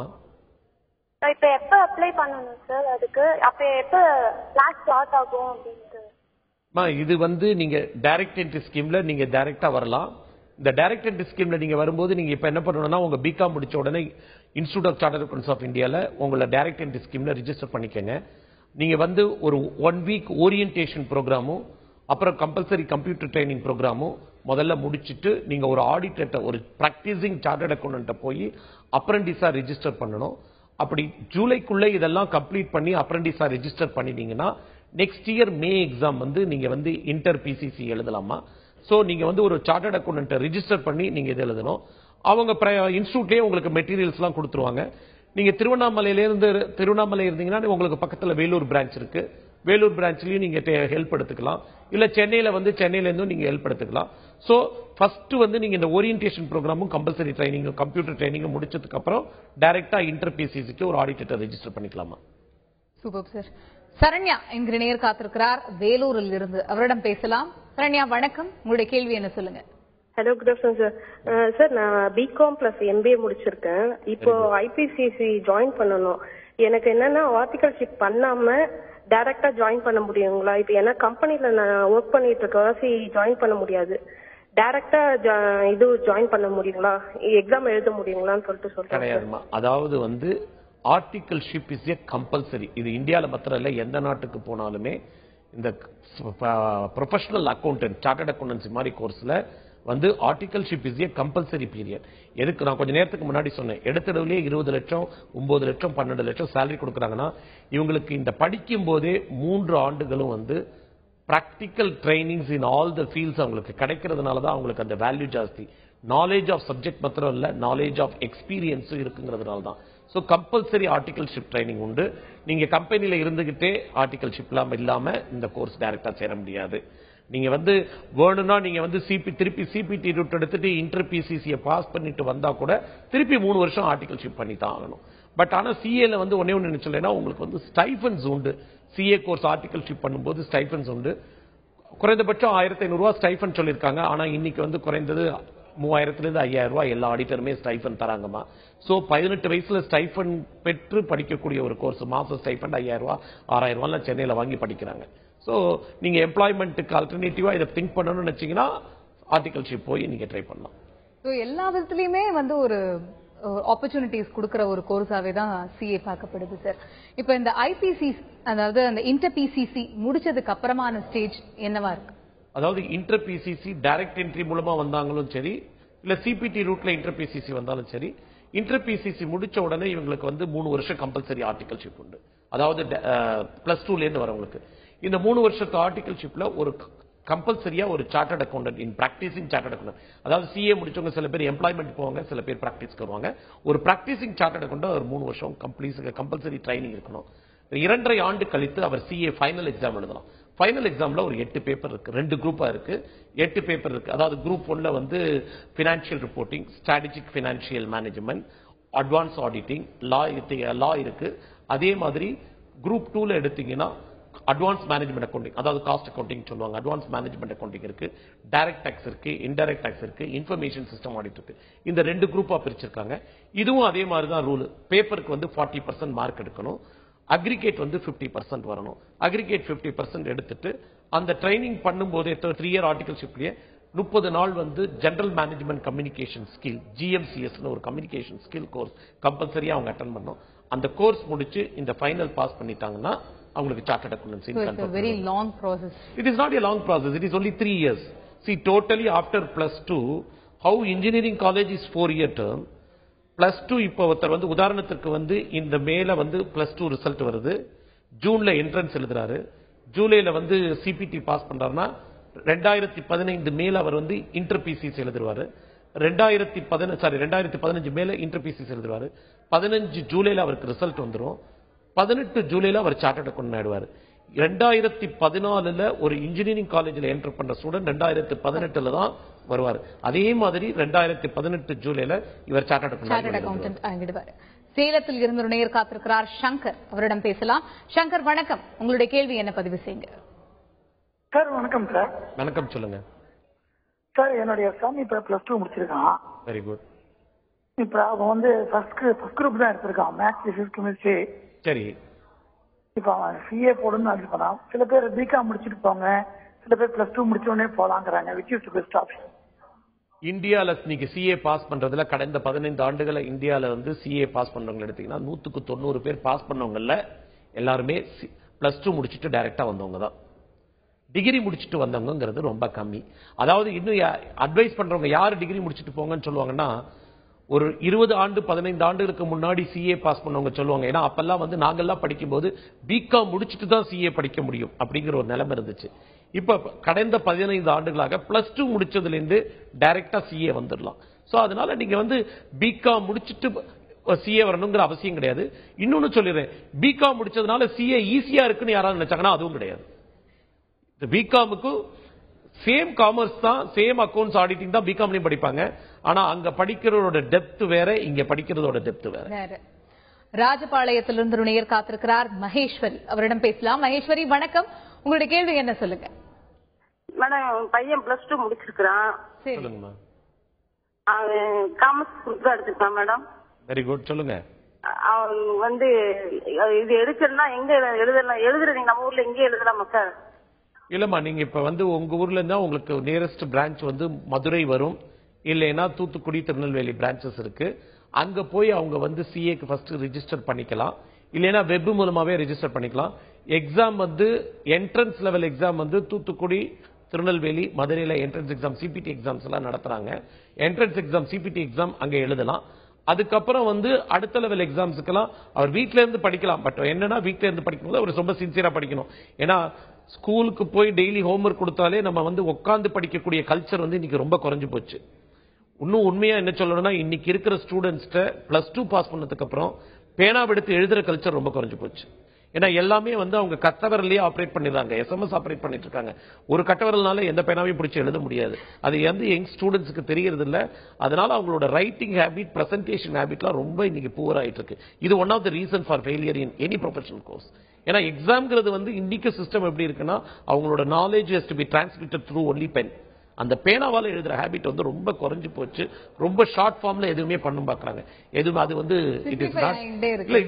Speaker 7: இப்ப எப்ப அப்ளை பண்ணணும் சார் அதுக்கு? அப்ப எப்ப கிளாஸ் ஸ்டார்ட் ஆகும் அப்படின்ட்டு?
Speaker 2: இது வந்து நீங்க டைரக்ட் என்ட்ரி ஸ்கீம்ல நீங்க டைரக்டா வரலாம். இந்த டைரக்ட் என்ட்ரி ஸ்கீம்ல நீங்க வரும்போது நீங்க இப்ப என்ன பண்ணணும்னா உங்க பிகாம் முடிச்ச உடனே institute of chartered accountants of இந்தியால உங்களோட டைரக்ட் என்ட்ரி ஸ்கீம்ல ரிஜிஸ்டர் பண்ணிக்கங்க. நீங்க வந்து ஒரு 1 வீக் ஓரியன்டேஷன் ப்ரோக்ராமும் அப்புறம் கம்பல்சரி கம்ப்யூட்டர் ட்ரைனிங் ப்ரோக்ராமும் முதல்ல முடிச்சிட்டு நீங்க ஒரு ஆடிட்டர், ஒரு பிராக்டிசிங் சார்ட்டர்ட் அக்கவுண்டன்ட்ட போய் அப்ரெண்டிஸா ரிஜிஸ்டர் பண்ணணும். அப்படி ஜூலைக்குள்ள இதெல்லாம் கம்ப்ளீட் பண்ணி அப்ரெண்டிஸா ரிஜிஸ்டர் பண்ணிட்டீங்கன்னா நெக்ஸ்ட் இயர் மே எக்ஸாம் வந்து நீங்க வந்து இன்டர் பிசிசி எழுதலாமா. சோ நீங்க வந்து ஒரு சார்ட்டர்ட் அக்கவுண்டன்ட் ரிஜிஸ்டர் பண்ணி நீங்க இது எழுதணும். அவங்க இன்ஸ்டியூட்லயே உங்களுக்கு மெட்டீரியல்ஸ் எல்லாம் கொடுத்துருவாங்க. நீங்க திருவண்ணாமலை இருந்தீங்கன்னா உங்களுக்கு பக்கத்துல வேலூர் பிரான்ச் இருக்கு. வேலூர் பிரான்ச்லயும் நீங்க ஹெல்ப் எடுத்துக்கலாம். இல்ல சென்னையில வந்து சென்னையில இருந்தும் நீங்க ஹெல்ப் எடுத்துக்கலாம். சோ ஃபர்ஸ்ட் வந்து நீங்க இந்த ஓரியன்டேஷன் ப்ரோக்ராமும் கம்பல்சரி ட்ரைனிங்கும் கம்ப்யூட்டர் ட்ரைனிங்கும் முடிச்சதுக்கு அப்புறம் டைரக்டா இன்டர் பிசிசிக்கு ஒரு ஆடிட்டர் ரெஜிஸ்டர் பண்ணிக்கலாமா.
Speaker 1: Super sir. சரண்யா என்கிற நேயர் காத்திருக்கிறார் வேலூரில் இருந்து, அவரிடம் பேசலாம். சரண்யா வணக்கம், உங்களுடைய கேள்வி என்ன சொல்லுங்க.
Speaker 8: Hello, good afternoon sir. Sir நான் பிகாம் பிளஸ் எம்பிஏ முடிச்சிருக்கேன். இப்போ ஐபிசிசி ஜாயின் பண்ணணும். எனக்கு என்னன்னா ஆர்டிகல்ஷிப் பண்ணாம டைரக்டா ஜாயின் பண்ண முடியுங்களா? இப்போ ஏன்னா கம்பெனில நான் ஒர்க் பண்ணிட்டு இருக்கவாசி ஜாயின் பண்ண முடியாது. டைரக்டா இது ஜாயின் பண்ண முடியுங்களா? எக்ஸாம் எழுத முடியுங்களான்னு சொல்லிட்டு சொல்றேன்.
Speaker 2: அதாவது வந்து ஆர்டிகல்ஷிப் இஸ் எ கம்பல்சரி. இது இந்தியால மாத்திரம் இல்ல, எந்த நாட்டுக்கு போனாலுமே இந்த ப்ரொஃபஷனல் அக்கௌண்டன்ட் சார்ட்டர்ட் அக்கௌண்டன்சி மாதிரி கோர்ஸ்ல வந்து articleship is a compulsory period. எதுக்கு நான் கொஞ்ச நேரத்துக்கு முன்னாடி சொன்னேன், எடுத்தடவுலயே 20 லட்சம் 9 லட்சம் 12 லட்சம் சேலரி கொடுக்குறாங்கன்னா இவங்களுக்கு இந்த படிக்கும் போதே 3 ஆண்டுகளும் வந்து practical trainings in all the fields அவங்களுக்கு கிடைக்கிறதுனால தான் அவங்களுக்கு அந்த வேல்யூ ஜாஸ்தி. நாலேஜ் ஆஃப் சப்ஜெக்ட் மாத்திரம் இல்ல, நாலேஜ் ஆஃப் எக்ஸ்பீரியன்ஸும் இருக்குங்கிறதுனால தான். ஸோ கம்பல்சரி ஆர்டிகல்ஷிப் ட்ரைனிங் உண்டு. நீங்க கம்பெனியில இருந்துகிட்டே ஆர்டிகல்ஷிப் இல்லாம இந்த கோர்ஸ் டைரக்டா சேர முடியாது. நீங்க வந்து வேணும்னா நீங்க வந்து திருப்பி சிபிடி ரூட் எடுத்துட்டு இன்டர் பிசிசியை பாஸ் பண்ணிட்டு வந்தா கூட திருப்பி 3 வருஷம் ஆர்டிகல்ஷிப் பண்ணி தான் ஆகணும். பட் ஆனா சிஏல வந்து ஒன்னே ஒன்னு நினைச்சலைன்னா உங்களுக்கு வந்து ஸ்டைஃபன்ஸ் உண்டு. சிஏ கோர்ஸ் ஆர்டிகல்ஷிப் பண்ணும்போது ஸ்டைஃபன்ஸ் உண்டு. குறைந்தபட்சம் 1500 ரூபாய் ஸ்டைஃபன் சொல்லியிருக்காங்க. ஆனா இன்னைக்கு வந்து குறைந்தது 3000 இருந்து 5000 ரூபாய் எல்லா ஆடிட்டருமே ஸ்டைஃபன் தராங்கம்மா. சோ 18 வயசுல ஸ்டைஃபன் பெற்று படிக்கக்கூடிய ஒரு கோர்ஸ் மாசம் ஸ்டைஃபன் 5000 ரூபாய் 6000 ரூபாய் சென்னையில வாங்கி படிக்கிறாங்க. சோ நீங்க எம்ப்ளாய்மெண்ட்டுக்கு ஆல்டர்னேட்டிவா இதை திங்க் பண்ணணும்னு நினைச்சீங்கன்னா ஆர்டிகல்ஷிப் போய் நீங்க ட்ரை பண்ணலாம்.
Speaker 1: சோ எல்லா விதத்திலயுமே வந்து ஒரு ஆப்பர்ச்சுனிட்டிஸ் கொடுக்கிற ஒரு கோர்ஸாவே தான் சிஏ பார்க்கப்படுது சார். இப்ப இந்த ஐபிசி அதாவது அந்த இன்டர் பிசிசி முடிச்சதுக்கு அப்புறமான ஸ்டேஜ் என்னவா இருக்கு?
Speaker 2: அதாவது இன்டர் பிசிசி டைரக்ட் என்ட்ரி மூலமா வந்தாங்களும் சரி, இல்ல சிபிடி ரூட்ல இன்டர் பிசிசி வந்தாலும் சரி, இன்டர் பிசிசி முடிச்ச உடனே இவங்களுக்கு வந்து 3 வருஷம் கம்பல்சரி ஆர்டிகல்ஷிப் உண்டு. அதாவது +2ல இருந்து வரவங்களுக்கு இந்த 3 வருஷத்து ஆர்டிகல்ஷிப்ல ஒரு கம்பல்சரியா ஒரு சார்ட்டர்ட் அக்கவுண்டன்ட் இன் பிராக்டிசிங் சார்ட்டர்ட் அக்கவுண்டன்ட், அதாவது சிஏ முடிச்சவங்க சில பேர் எம்ப்ளாய்மெண்ட் போவாங்க, சில பேர் பிராக்டிஸ்க்கு வருவாங்க. ஒரு பிராக்டிசிங் சார்ட்டர்ட் அக்கவுண்டன்ட் ஒரு 3 வருஷம் கம்பல்சரி ட்ரைனிங் இருக்கணும். 2.5 ஆண்டு கழித்து அவர் சிஏ ஃபைனல் எக்ஸாம் எழுதலாம். ஃபைனல் எக்ஸாம்ல ஒரு 8 பேப்பர் இருக்கு, 2 குரூப்பா இருக்கு. 8 பேப்பர் இருக்கு. அதாவது குரூப் 1ல வந்து financial reporting, strategic financial management, advance auditing, law இருக்கு. அதே மாதிரி குரூப் 2ல எடுத்தீங்கன்னா அட்வான்ஸ் மேனேஜ்மெண்ட் அக்கவுண்டிங், அதாவது காஸ்ட் அக்கவுண்டிங் சொல்லுவாங்க, அட்வான்ஸ் மேனேஜ்மெண்ட் அக்கவுண்டிங் இருக்கு, டைரக்ட் டாக்ஸ் இருக்கு, இன்டைரக்ட் டாக்ஸ் இருக்கு, இன்ஃபர்மேஷன் சிஸ்டம் ஆடிட் இருக்கு. இந்த 2 குரூப்பா பிரிச்சிருக்காங்க. இதுவும் அதே மாதிரி தான் ரூல். பேப்பருக்கு வந்து 40% மார்க் எடுக்கணும். அக்ரிகேட் வந்து 50% வரணும். அக்ரிகேட் 50% எடுத்துட்டு அந்த ட்ரைனிங் பண்ணும்போது 3 இயர் ஆர்டிகல்ஷிப்லயே 30 நாள் வந்து general management communication skill GMCS ஒரு கம்யூனிகேஷன் ஸ்கில் கோர்ஸ் கம்பல்சரியா அவங்க அட்டெண்ட் பண்ணணும். அந்த கோர்ஸ் முடிச்சு இந்த ஃபைனல் பாஸ் பண்ணிட்டாங்கன்னா அவங்களுக்கு chartered accountancy confirm.
Speaker 1: Very long process.
Speaker 2: It is not a long process. It is only 3 years. See, totally after +2, how engineering college is 4-year term. +2 இப்போ ஒருத்தர் வந்து உதாரணத்துக்கு வந்து இந்த மேல வந்து +2 ரிசல்ட் வருது, ஜூன்ல என்ட்ரன்ஸ் எழுதுறாரு, ஜூலைல வந்து சிபிடி பாஸ் பண்றாருன்னா 2015 மேல அவர் வந்து இன்டர் பிசிசி எழுதுவாரு. 2015 மேல இன்டர் பிசிசி எழுதுவாரு. 15 ஜூலைல அவருக்கு ரிசல்ட் வந்துரும். 18 ஜூலைல அவர் சார்ட்டர்ட் அக்கவுண்டன்ட் ஆயிடுவாரு. 2014ல ஒரு இன்ஜினியரிங் காலேஜ்ல என்டர் பண்ற ஸ்டூடெண்ட் 2018ல தான் வருவார். அதே மாதிரி 2018 ஜூலைல இவர் சார்ட்டர்ட் அக்கவுண்டன்ட்
Speaker 1: ஆகிடுவார். சேலத்தில் இருந்து ஒரு நேயர் காத்திருக்கிறார் சங்கர், அவரிடம் பேசலாம். சங்கர் வணக்கம், உங்களுடைய கேள்வி என்ன பதிவு செய்யுங்க.
Speaker 9: சார் வணக்கம் சார்.
Speaker 2: வணக்கம், சொல்லுங்க
Speaker 9: சார். என்னுடைய சன் இப்ப +2 முடிச்சிருக்கான்.
Speaker 2: Very good.
Speaker 9: இப்ப அவன் வந்து ஃபர்ஸ்ட் குரூப் தான் எடுத்திருக்கான், மேத்ஸ் பிசிக்ஸ் கெமிஸ்ட்ரி.
Speaker 2: சரி.
Speaker 9: இப்ப அவன் சிஏ போடணும்னு ஆசைப்படான். சில பேர் பிகாம் முடிச்சிட்டு போங்க, சில பேர் +2 முடிச்ச உடனே போலாங்கிறாங்க. Which is the best option?
Speaker 2: இந்தியால நீங்க சிஏ பாஸ் பண்றதுல கடந்த 15 ஆண்டுகள இந்தியால வந்து சிஏ பாஸ் பண்றவங்க எடுத்தீங்கன்னா 100க்கு 90 பேர் பாஸ் பண்ணவங்கல்ல எல்லாருமே +2 முடிச்சிட்டு டைரக்டா வந்தவங்க தான். டிகிரி முடிச்சுட்டு வந்தவங்கிறது ரொம்ப கம்மி. அதாவது இன்னும் அட்வைஸ் பண்றவங்க யாரு டிகிரி முடிச்சுட்டு போங்கன்னு சொல்லுவாங்கன்னா, ஒரு 20 ஆண்டு 15 ஆண்டுகளுக்கு முன்னாடி சிஏ பாஸ் பண்ணவங்க சொல்லுவாங்க. ஏன்னா அப்பெல்லாம் வந்து நாங்கெல்லாம் படிக்கும்போது பிகாம் முடிச்சுட்டு தான் சிஏ படிக்க முடியும் அப்படிங்கிற ஒரு நிலைமை இருந்துச்சு. இப்ப கடந்த 15 ஆண்டுகளாக +2 முடிச்சதுல இருந்து டைரக்டா சிஏ வந்துடலாம். சோ அதனால நீங்க வந்து பிகாம் முடிச்சுட்டு சிஏ வரணுங்கிற அவசியம் கிடையாது. இன்னொன்னு சொல்லிடுறேன், பிகாம் முடிச்சதுனால சிஏ ஈஸியா இருக்குன்னு யாராவது நினைச்சாங்கன்னா அதுவும் கிடையாது. பிகாமுக்கு சேம் காமர்ஸ் தான், சேம் அக்கவுண்ட்ஸ் ஆடிட்டிங் தான் பிகாம்லயும் படிப்பாங்க. ஆனா அங்க படிக்கிறதோட டெப்த் வேற, இங்க படிக்கிறதோட டெப்த் வேற.
Speaker 1: ராஜபாளையத்திலிருந்து நேயர் காத்திருக்கிறார் மகேஸ்வரி, அவரிடம் பேசலாம். மகேஸ்வரி வணக்கம், உங்களுடைய கேள்வி என்ன சொல்லுங்க.
Speaker 5: மேடம், பையன் +2 முடிச்சிருக்கான்.
Speaker 2: சொல்லுங்கம்மா.
Speaker 5: அவன் காமர்ஸ் குரூப் தான் எடுத்திருக்கான் மேடம்.
Speaker 2: வெரி குட், சொல்லுங்க.
Speaker 5: அவன் வந்து இது எடுக்கணும்னா எங்க எழுதலாம்? எழுதுறீங்க நம்ம ஊர்ல எங்க எழுதலாமா சார்?
Speaker 2: இல்லம்மா, நீங்க இப்ப வந்து உங்க ஊர்ல இருந்தா உங்களுக்கு நியரஸ்ட் பிரான்ச் வந்து மதுரை வரும், இல்லைன்னா தூத்துக்குடி, திருநெல்வேலி பிரான்சஸ் இருக்கு. அங்க போய் அவங்க வந்து சிஏக்கு ஃபர்ஸ்ட் ரெஜிஸ்டர் பண்ணிக்கலாம், இல்லைன்னா வெப் மூலமாவே ரெஜிஸ்டர் பண்ணிக்கலாம். எக்ஸாம் வந்து என்ட்ரன்ஸ் லெவல் எக்ஸாம் வந்து தூத்துக்குடி, திருநெல்வேலி, மதுரையில என்ட்ரன்ஸ் எக்ஸாம் சிபிடி எக்ஸாம்ஸ் எல்லாம் நடத்துறாங்க. என்ட்ரன்ஸ் எக்ஸாம் சிபிடி எக்ஸாம் அங்க எழுதலாம். அதுக்கப்புறம் வந்து அடுத்த லெவல் எக்ஸாம்ஸ்க்கெல்லாம் அவர் வீட்ல இருந்து படிக்கலாம். பட் என்னன்னா வீட்ல இருந்து படிக்கும்போது அவர் ரொம்ப சின்சியரா படிக்கணும். ஏன்னா ஸ்கூலுக்கு போய் டெய்லி ஹோம்ஒர்க் கொடுத்தாலே நம்ம வந்து உட்கார்ந்து படிக்கக்கூடிய கல்ச்சர் வந்து இன்னைக்கு ரொம்ப குறைஞ்சு போச்சு. இன்னும் உண்மையா என்ன சொல்லணும்னா, இன்னைக்கு இருக்கிற ஸ்டூடெண்ட்ஸ்ட +2 பாஸ் பண்ணதுக்கு அப்புறம் பேனாவை எடுத்து எழுதுற கல்ச்சர் ரொம்ப குறைஞ்சு போச்சு. ஏன்னா எல்லாமே வந்து அவங்க கட்டவரலையே ஆப்ரேட் பண்ணிடுறாங்க, எஸ்எம்எஸ் ஆப்ரேட் பண்ணிட்டு இருக்காங்க. ஒரு கட்டவரல்னால எந்த பேனாவையும் பிடிச்சி எழுத முடியாது. அது வந்து யங் ஸ்டூடெண்ட்ஸ்க்கு தெரியறது இல்ல. அதனால அவங்களோட ரைட்டிங் ஹேபிட், பிரசன்டேஷன் ஹேபிட்லாம் ரொம்ப இன்னைக்கு புவர் ஆயிட்டு இருக்கு. இது one of the reason for failure in any professional course. ஏன்னா எக்ஸாம்ங்கிறது வந்து இன்னைக்கு சிஸ்டம் எப்படி இருக்குன்னா, அவங்களோட knowledge has to be transmitted through only pen. அந்த பேனாவால எழுதுற ஹேபிட் வந்து ரொம்ப குறைஞ்சு போச்சு. ரொம்ப ஷார்ட் ஃபார்ம்ல எதுவுமே பண்ண பாக்குறாங்க. எதுவும் அது வந்து it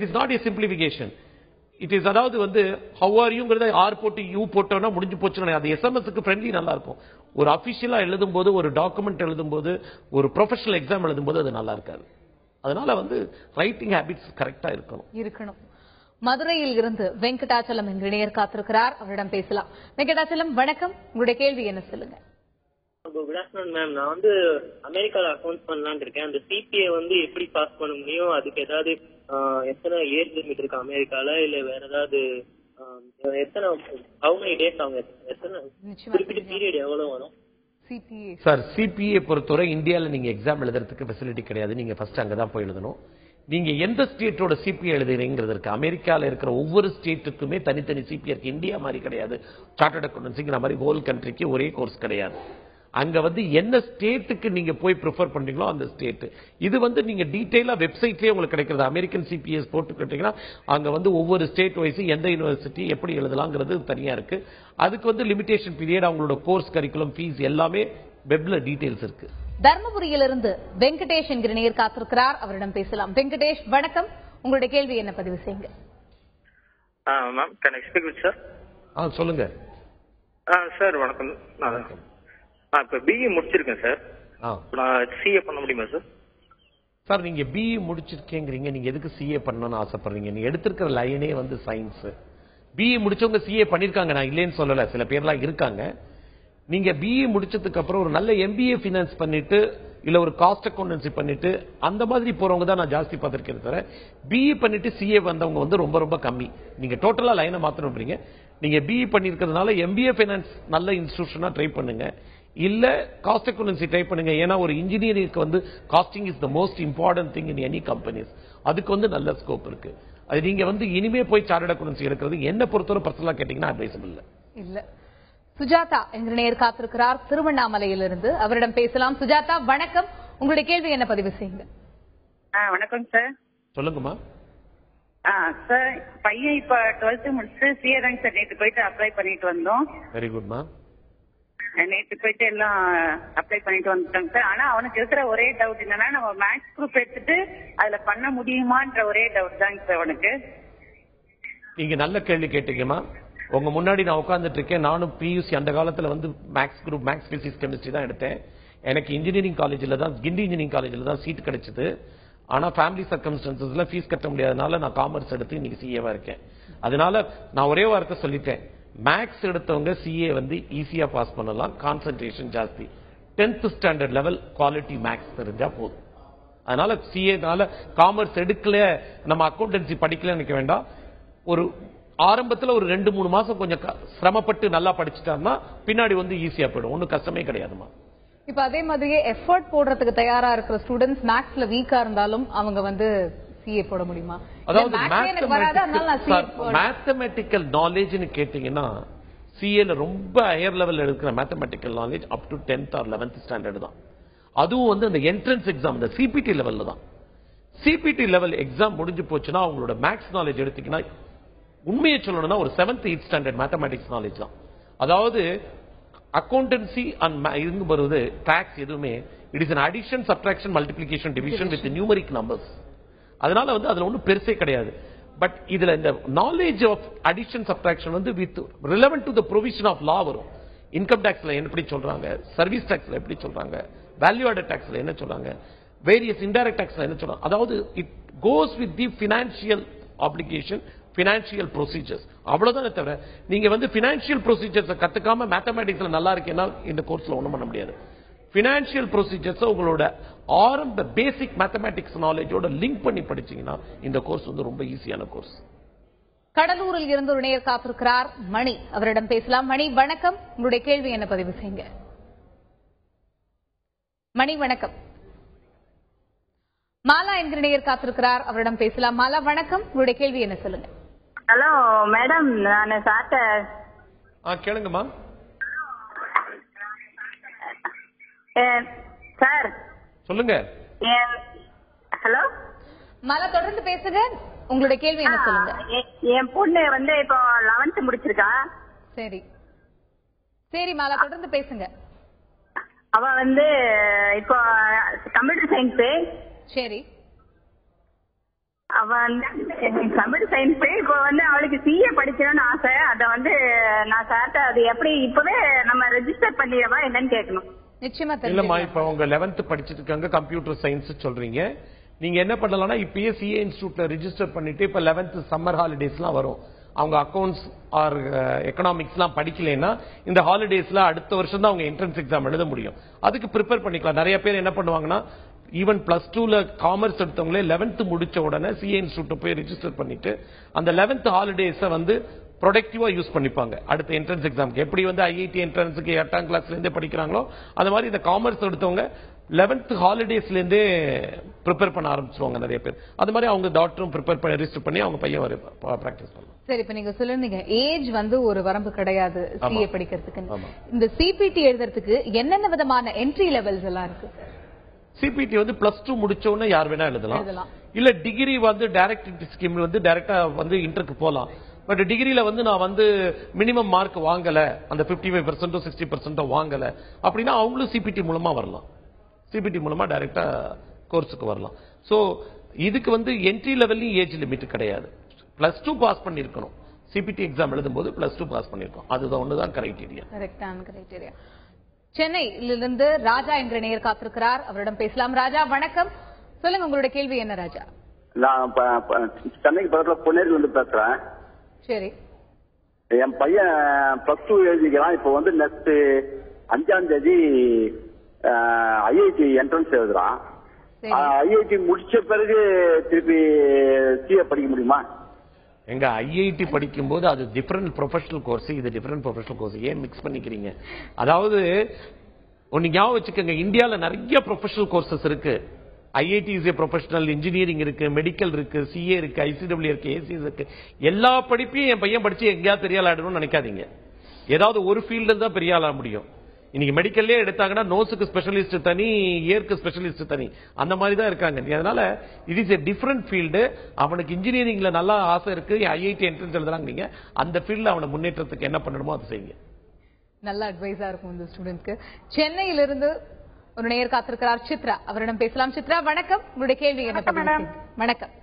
Speaker 2: is not a simplification. It is, அதாவது வந்து ஹவ் ஆர் யூங்கிறத ஆர் போட்டு யூ போட்டோம்னா முடிஞ்சு போச்சுன்னு. அது எஸ்எம்எஸ்க்கு ஃப்ரெண்ட்லி நல்லா இருக்கும். ஒரு அபிஷியலா எழுதும் போது, ஒரு டாக்குமெண்ட் எழுதும் போது, ஒரு ப்ரொஃபஷனல் எக்ஸாம் எழுதும் போது அது நல்லா இருக்காது. அதனால வந்து ரைட்டிங் ஹேபிட்ஸ் கரெக்டா இருக்கணும்.
Speaker 1: மதுரையில் இருந்து வெங்கடாச்சலம் என்ற நேயர் காத்திருக்கிறார், அவரிடம் பேசலாம். வெங்கடாச்சலம் வணக்கம், உங்களுடைய கேள்வி என்ன சொல்லுங்க.
Speaker 10: Good afternoon ma'am. நான் வந்து அமெரிக்கால அக்கௌண்ட் பண்ணலான்னு இருக்கேன். அந்த சிபிஏ வந்து எப்படி பாஸ் பண்ண முடியும்? அதுக்கு ஏதாவது எத்தனை ஏஜ் லிமிட் இருக்கு அமெரிக்கால, இல்ல வேற ஏதாவது எத்தனை how many days அவங்க எத்தனை குறிப்பிட்ட பீரியட் எவ்வளவு வரும்?
Speaker 2: சார், சிபிஏ பொறுத்தவரை இந்தியாவில் நீங்க எக்ஸாம் எழுதுறதுக்கு ஃபெசிலிட்டி கிடையாது. நீங்க ஃபர்ஸ்ட் அங்கதான் போய் எழுதணும். நீங்க எந்த ஸ்டேட்டோட சிபிஏ எழுதுறீங்கிறது இருக்கு. அமெரிக்கால இருக்கிற ஒவ்வொரு ஸ்டேட்டுக்குமே தனித்தனி சிபிஏ இருக்கு. இந்தியா மாதிரி கிடையாது. சார்ட்டர்ட் அக்கௌண்டன்சிங்கிற மாதிரி ஹோல் கண்ட்ரிக்கு ஒரே கோர்ஸ் கிடையாது. அங்க வந்து என்ன ஸ்டேட்டுக்கு நீங்க போய் ப்ரிஃபர் பண்றீங்களோ அந்த ஸ்டேட். இது வந்து நீங்க டீடைலா வெப்சைட்லயே உங்களுக்கு கிடைக்கிறது. அமெரிக்கன் சிபிஎஸ் போட்டு கேட்டீங்கன்னா அங்க வந்து ஒவ்வொரு ஸ்டேட் வைஸ் எந்த யூனிவர்சிட்டி எப்படி எழுதலாங்கிறது தனியா இருக்கு. அதுக்கு வந்து லிமிடேஷன் பீரியட், அவங்களோட கோர்ஸ் கரிக்குலம், ஃபீஸ் எல்லாமே வெப்ல டீடைல்ஸ் இருக்கு.
Speaker 1: தர்மபுரியிலிருந்து வெங்கடேஷ் என்கிற நேயர் காத்திருக்கிறார், அவரிடம் பேசலாம். வெங்கடேஷ் வணக்கம், உங்களுடைய கேள்வி என்ன பதிவு செய்யுங்க.
Speaker 11: Ma'am, can I speak with sir?
Speaker 2: சொல்லுங்க
Speaker 11: சார். வணக்கம். இப்ப பிஇ முடிச்சிருக்கேன் சார். நான் சிஏ பண்ண முடியுமா சார்?
Speaker 2: சார், நீங்க பிஇ முடிச்சிருக்கீங்க, நீங்க எதுக்கு சிஏ பண்ணணும்னு ஆசைப்படுறீங்க? நீங்க எடுத்திருக்கிற லைனே வந்து சயின்ஸ். பிஇ முடிச்சவங்க சிஏ பண்ணிருக்காங்க, நான் இல்லைன்னு சொல்லல, சில பேர்லாம் இருக்காங்க. நீங்க பிஇ முடிச்சதுக்கு அப்புறம் ஒரு நல்ல எம்பிஏ பினான்ஸ் பண்ணிட்டு, இல்ல ஒரு காஸ்ட் அக்கௌண்டன்சி பண்ணிட்டு அந்த மாதிரி போறவங்க தான் நான் ஜாஸ்தி பார்த்திருக்கேன். தவிர பிஇ பண்ணிட்டு சிஏ வந்தவங்க வந்து ரொம்ப ரொம்ப கம்மி. நீங்க டோட்டலா லைனை மாத்தணும்ன்றீங்க. நீங்க பிஇ பண்ணிருக்கிறதுனால MBA ஃபைனான்ஸ் நல்ல இன்ஸ்டிடியூஷனா ட்ரை பண்ணுங்க, இல்ல காஸ்ட் அக்கவுண்டன்சி ட்ரை பண்ணுங்க. ஏன்னா ஒரு இன்ஜினியரிங்க்கு வந்து costing is the most important thing in any companies. அதுக்கு வந்து நல்ல ஸ்கோப் இருக்கு. அது நீங்க வந்து இனிமே போய் சார்ட்டர்ட் அக்கவுண்டன்சி எடுக்கிறது என்ன பொறுத்தவரை பர்சனலா கேட்டீங்கன்னா அட்வைசபிள் இல்ல.
Speaker 1: சுஜாதா என்ற நேயர் காத்திருக்கிறார் திருவண்ணாமலையிலிருந்து, அவரிடம் பேசலாம். சுஜாதா வணக்கம், உங்களுடைய கேள்வி என்ன பதிவு செய்யுங்க.
Speaker 12: வணக்கம் சார்.
Speaker 2: சொல்லுங்கம்மா.
Speaker 12: சார் பையன் இப்ப 12th முடிச்சு சிஏ தாங்க சார் நேற்று போயிட்டு அப்ளை பண்ணிட்டு வந்தோம்.
Speaker 2: வெரி குட்மா.
Speaker 12: நேற்று போயிட்டு எல்லாம் அப்ளை பண்ணிட்டு வந்துட்டாங்க சார். ஆனா அவனுக்கு இருக்கிற ஒரே டவுட் என்னன்னா நம்ம மேத்ஸ் குரூப் எடுத்துட்டு அதுல பண்ண முடியுமான்ற ஒரே டவுட் தாங்க சார் அவனுக்கு.
Speaker 2: நீங்க நல்ல கேள்வி கேட்டீங்கம்மா. உங்க முன்னாடி நான் உட்கார்ந்துட்டு இருக்கேன். நானும் பியூசி அந்த காலத்துல வந்து maths group maths physics chemistry தான் எடுத்தேன். எனக்கு இன்ஜினியரிங் காலேஜ்ல தான் கிண்டி இன்ஜினியரிங் காலேஜ்ல தான் சீட் கிடைச்சது. ஆனா ஃபேமிலி சர்க்கம்ஸ்டன்சஸ்ல ஃபீஸ் கட்ட முடியாதனால நான் காமர்ஸ் எடுத்து இன்னைக்கு சிஏவா இருக்கேன். அதனால நான் ஒரே வார்த்தை சொல்லிட்டேன், மேக்ஸ் எடுத்தவங்க சிஏ வந்து ஈஸியா பாஸ் பண்ணலாம், கான்சென்ட்ரேஷன் ஜாஸ்தி. 10th standard level quality maths தெரிஞ்சா போதும். அதனால சிஏனால காமர்ஸ் எடுக்கல நம்ம அக்கௌண்டன்சி படிக்கல நினைக்க வேண்டாம். ஒரு ஆரம்பத்துல ஒரு 2-3 மாசம் கொஞ்சம் சிரமப்பட்டு நல்லா படிச்சுட்டாருன்னா பின்னாடி வந்து ஈஸியா போயிடும், ஒன்னும் கஷ்டமே கிடையாதுமா.
Speaker 1: இப்ப அதே மாதிரியே எஃபர்ட் போடுறதுக்கு தயாரா இருக்கிற ஸ்டூடெண்ட்ஸ் மேக்ஸ்ல வீக்கா இருந்தாலும் அவங்க வந்து சிஏ போட முடியுமா?
Speaker 2: அதாவது மேத்தமெட்டிக்கல் நாலேஜ்னு கேட்டீங்கன்னா சிஏல ரொம்ப ஹையர் லெவல் இருக்கிற mathematical knowledge up to 10th or 11th standard தான். அதுவும் வந்து அந்த என்ட்ரன்ஸ் எக்ஸாம் இந்த சிபிடி லெவல்ல தான். சிபிடி லெவல் எக்ஸாம் முடிஞ்சு போச்சுன்னா அவங்களோட மேக்ஸ் நாலேஜ் எடுத்தீங்கன்னா உண்மையை சொல்லணும்னா ஒரு 7th 8th standard mathematics knowledge தான். அதாவது அக்கௌண்டன்சி அண்ட் வருவது டாக்ஸ் எதுவுமே it is an addition, subtraction, multiplication, division with numeric numbers. அதனால வந்து அதுல ஒன்றும் பெருசே கிடையாது. பட் இதுல இந்த நாலேஜ் ஆஃப் அடிஷன் சப்ட்ராக்ஷன் வந்து with relevant to the provision of law வரும். இன்கம் டாக்ஸ்ல எப்படி சொல்றாங்க, சர்வீஸ் டாக்ஸ்ல எப்படி சொல்றாங்க, வேல்யூ ஆடட் டாக்ஸ்ல என்ன சொல்றாங்க, வேரியஸ் இன்டைரக்ட் டாக்ஸ்ல என்ன சொல்றாங்க. அதாவது it goes with the financial application, financial procedures. அவ்வளவுதானே தவிர நீங்க வந்து பினான்சியல் ப்ரொசீஜர்ஸ் கத்துக்காம மேத்தமேட்டிக்ஸ்ல நல்லா இருக்கேன்னா இந்த கோர்ஸ்ல ஒண்ணும் பண்ண முடியாது. பினான்சியல் ப்ரொசீஜர்ஸ் உங்களோட ஆரம்ப பேசிக் மேத்தமேட்டிக்ஸ் நாலேஜோட லிங்க் பண்ணி படிச்சீங்கன்னா இந்த கோர்ஸ் வந்து ரொம்ப ஈஸியான கோர்ஸ்.
Speaker 1: கடலூரில் இருந்து ஒரு நேயர் காத்திருக்கிறார் மணி, அவரிடம் பேசலாம். மணி வணக்கம், உங்களுடைய கேள்வி என்ன பதிவு செய்யுங்க. மணி வணக்கம். மாலா என்கிற நேயர் காத்திருக்கிறார், அவரிடம் பேசலாம். மாலா வணக்கம், உங்களுடைய கேள்வி என்ன சொல்லுங்க.
Speaker 13: ஹலோ மேடம், நான் சார்ட்ட
Speaker 2: கேளுங்கம்மா.
Speaker 13: சார்
Speaker 2: சொல்லுங்க.
Speaker 13: ஹலோ
Speaker 1: மாலா, தொடர்ந்து பேசுங்க, உங்களுடைய கேள்வி என்ன சொல்லுங்க.
Speaker 13: என் பொண்ணு வந்து இப்போ 11th முடிச்சிருக்கா.
Speaker 1: சரி சரி மாலா, தொடர்ந்து பேசுங்க.
Speaker 13: அவ வந்து இப்போ கம்ப்யூட்டர் சயின்ஸ்.
Speaker 1: சரி.
Speaker 13: அவ வந்து கம்ப்யூட்டர் சயின்ஸ் இப்போ வந்து அவளுக்கு சிஏ படிக்கணும்னு ஆசை. அத வந்து நான் சார்ட்ட அது எப்படி இப்பவே நம்ம ரெஜிஸ்டர் பண்ணிடவா என்னன்னு கேட்கணும்.
Speaker 1: நிச்சயமா
Speaker 2: இல்லம்மா, இப்ப அவங்க 11th படிச்சிட்டு இருக்காங்க, கம்ப்யூட்டர் சயின்ஸ் சொல்றீங்க. நீங்க என்ன பண்ணலாம்னா இப்பயே சிஏ இன்ஸ்டிடியூட்ல ரெஜிஸ்டர் பண்ணிட்டு இப்ப 11th சம்மர் ஹாலிடேஸ்லாம் வரும். அவங்க அக்கவுண்ட்ஸ் ஆர் எக்கனாமிக்ஸ் எல்லாம் படிக்கலைன்னா இந்த ஹாலிடேஸ்ல அடுத்த வருஷம் தான் அவங்க என்ட்ரன்ஸ் எக்ஸாம் எழுத முடியும். அதுக்கு ப்ரிப்பேர் பண்ணிக்கலாம். நிறைய பேர் என்ன பண்ணுவாங்கன்னா ஈவன் +2ல காமர்ஸ் எடுத்தவங்களே 11th முடிச்ச உடனே சிஏ இன்ஸ்டிடியூட் போய் ரெஜிஸ்டர் பண்ணிட்டு அந்த 11th ஹாலிடேஸ வந்து ப்ரொடக்டிவா யூஸ் பண்ணிப்பாங்க அடுத்த என்ட்ரன்ஸ் எக்ஸாம்க்கு. எப்படி வந்து ஐஐடி என்ட்ரன்ஸுக்கு 8ஆம் கிளாஸ்ல இருந்தே படிக்கிறாங்களோ அந்த மாதிரி இந்த காமர்ஸ் எடுத்தவங்க 11th ஹாலிடேஸ்ல இருந்தே ப்ரிப்பேர் பண்ண ஆரம்பிச்சிருவாங்க நிறைய பேர். அது மாதிரி அவங்க டாக்டரும் ப்ரிப்பேர் பண்ணி ரெஜிஸ்டர் பண்ணி அவங்க பையன் பிராக்டிஸ் பண்ணலாம்.
Speaker 1: சரி, இப்ப நீங்க சொல்லுங்க ஏஜ் வந்து ஒரு வரம்பு கிடையாது சிஏ படிக்கிறதுக்கு. இந்த சிபிடி எழுதுறதுக்கு என்னென்ன விதமான என்ட்ரி லெவல்ஸ் எல்லாம் இருக்கு?
Speaker 2: சிபிடி வந்து +2 முடிச்ச உடனே யார் வேணா எழுதலாம். இல்ல டிகிரி வந்து டைரக்ட் ஸ்கீம் வந்து டைரக்டா வந்து இன்டருக்கு போலாம். பட் டிகிரில வந்து நான் வந்து மினிமம் மார்க் வாங்கல, அந்த 55% 60% வாங்கல அப்படின்னா அவங்களும் சிபிடி மூலமா வரலாம். சிபிடி மூலமா டைரக்டா கோர்ஸுக்கு வரலாம். சோ இதுக்கு வந்து என்ட்ரி லெவல்லையும் ஏஜ் லிமிட் கிடையாது. +2 பாஸ் பண்ணிருக்கணும். சிபிடி எக்ஸாம் எழுதும் போது +2 பாஸ் பண்ணிருக்கோம். அதுதான் ஒண்ணுதான் கிரைட்டீரியா.
Speaker 1: கரெக்டான கிரைட்டீரியா. சென்னையிலிருந்து ராஜா என்ற நேயர் காத்திருக்கிறார், அவரிடம் பேசலாம். ராஜா வணக்கம், சொல்லுங்க உங்களுடைய கேள்வி என்ன. ராஜா,
Speaker 14: நான் சென்னைக்கு பக்கத்துல பொன்னேரில இருந்து பேசுறேன்.
Speaker 1: சரி.
Speaker 14: என் பையன் +2 எழுதிக்கிறான். இப்போ வந்து நெக்ஸ்ட் 5ஆம் தேதி ஐஐடி என்ட்ரன்ஸ் எழுதுறான். ஐஐடி முடிச்ச பிறகு திருப்பி சிஏ படிக்க முடியுமா?
Speaker 2: எங்க ஐஐடி படிக்கும்போது அது டிஃபரெண்ட் ப்ரொஃபஷனல் கோர்ஸ், இது டிஃபரெண்ட் ப்ரொஃபஷனல் கோர்ஸ். ஏன் மிக்ஸ் பண்ணிக்கிறீங்க? அதாவது ஒன்னு ஞாபகம் வச்சுக்கோங்க, இந்தியால நிறைய ப்ரொஃபஷனல் கோர்சஸ் இருக்கு. IIT is a professional, engineering இருக்கு, மெடிக்கல் இருக்கு, சிஏ இருக்கு, ஐசிடபிள்யூ இருக்கு, ஏசிஎஸ் இருக்கு. எல்லா படிப்பையும் என் பையன் படிச்சு எங்கேயாவது பெரிய ஆள் ஆடணும்னு நினைக்காதீங்க. ஏதாவது ஒரு ஃபீல்டு தான் பெரிய ஆளா முடியும். இன்னைக்கு மெடிக்கல்லே எடுத்தாங்கன்னா நோஸுக்கு ஸ்பெஷலிஸ்ட் தனி, இயருக்கு ஸ்பெஷலிஸ்ட் தனி, அந்த மாதிரி தான் இருக்காங்க. அதனால இது இஸ் எ டிஃபரெண்ட் ஃபீல்டு. அவனுக்கு இன்ஜினியரிங்ல நல்லா ஆசை இருக்கு, ஐஐடி என்ட்ரன்ஸ் எழுதுறாங்க, நீங்க அந்த ஃபீல்ட்ல அவனை முன்னேற்றத்துக்கு என்ன பண்ணணுமோ அதை செய்யுங்க.
Speaker 1: நல்ல அட்வைஸா இருக்கும் இந்த ஸ்டூடெண்ட்க்கு. சென்னையிலிருந்து ஒரு நேயர் காத்திருக்கிறார், சித்ரா. அவரிடம் பேசலாம். சித்ரா வணக்கம், உங்களுடைய கேள்வி என்ன?
Speaker 15: மேடம்
Speaker 1: வணக்கம்.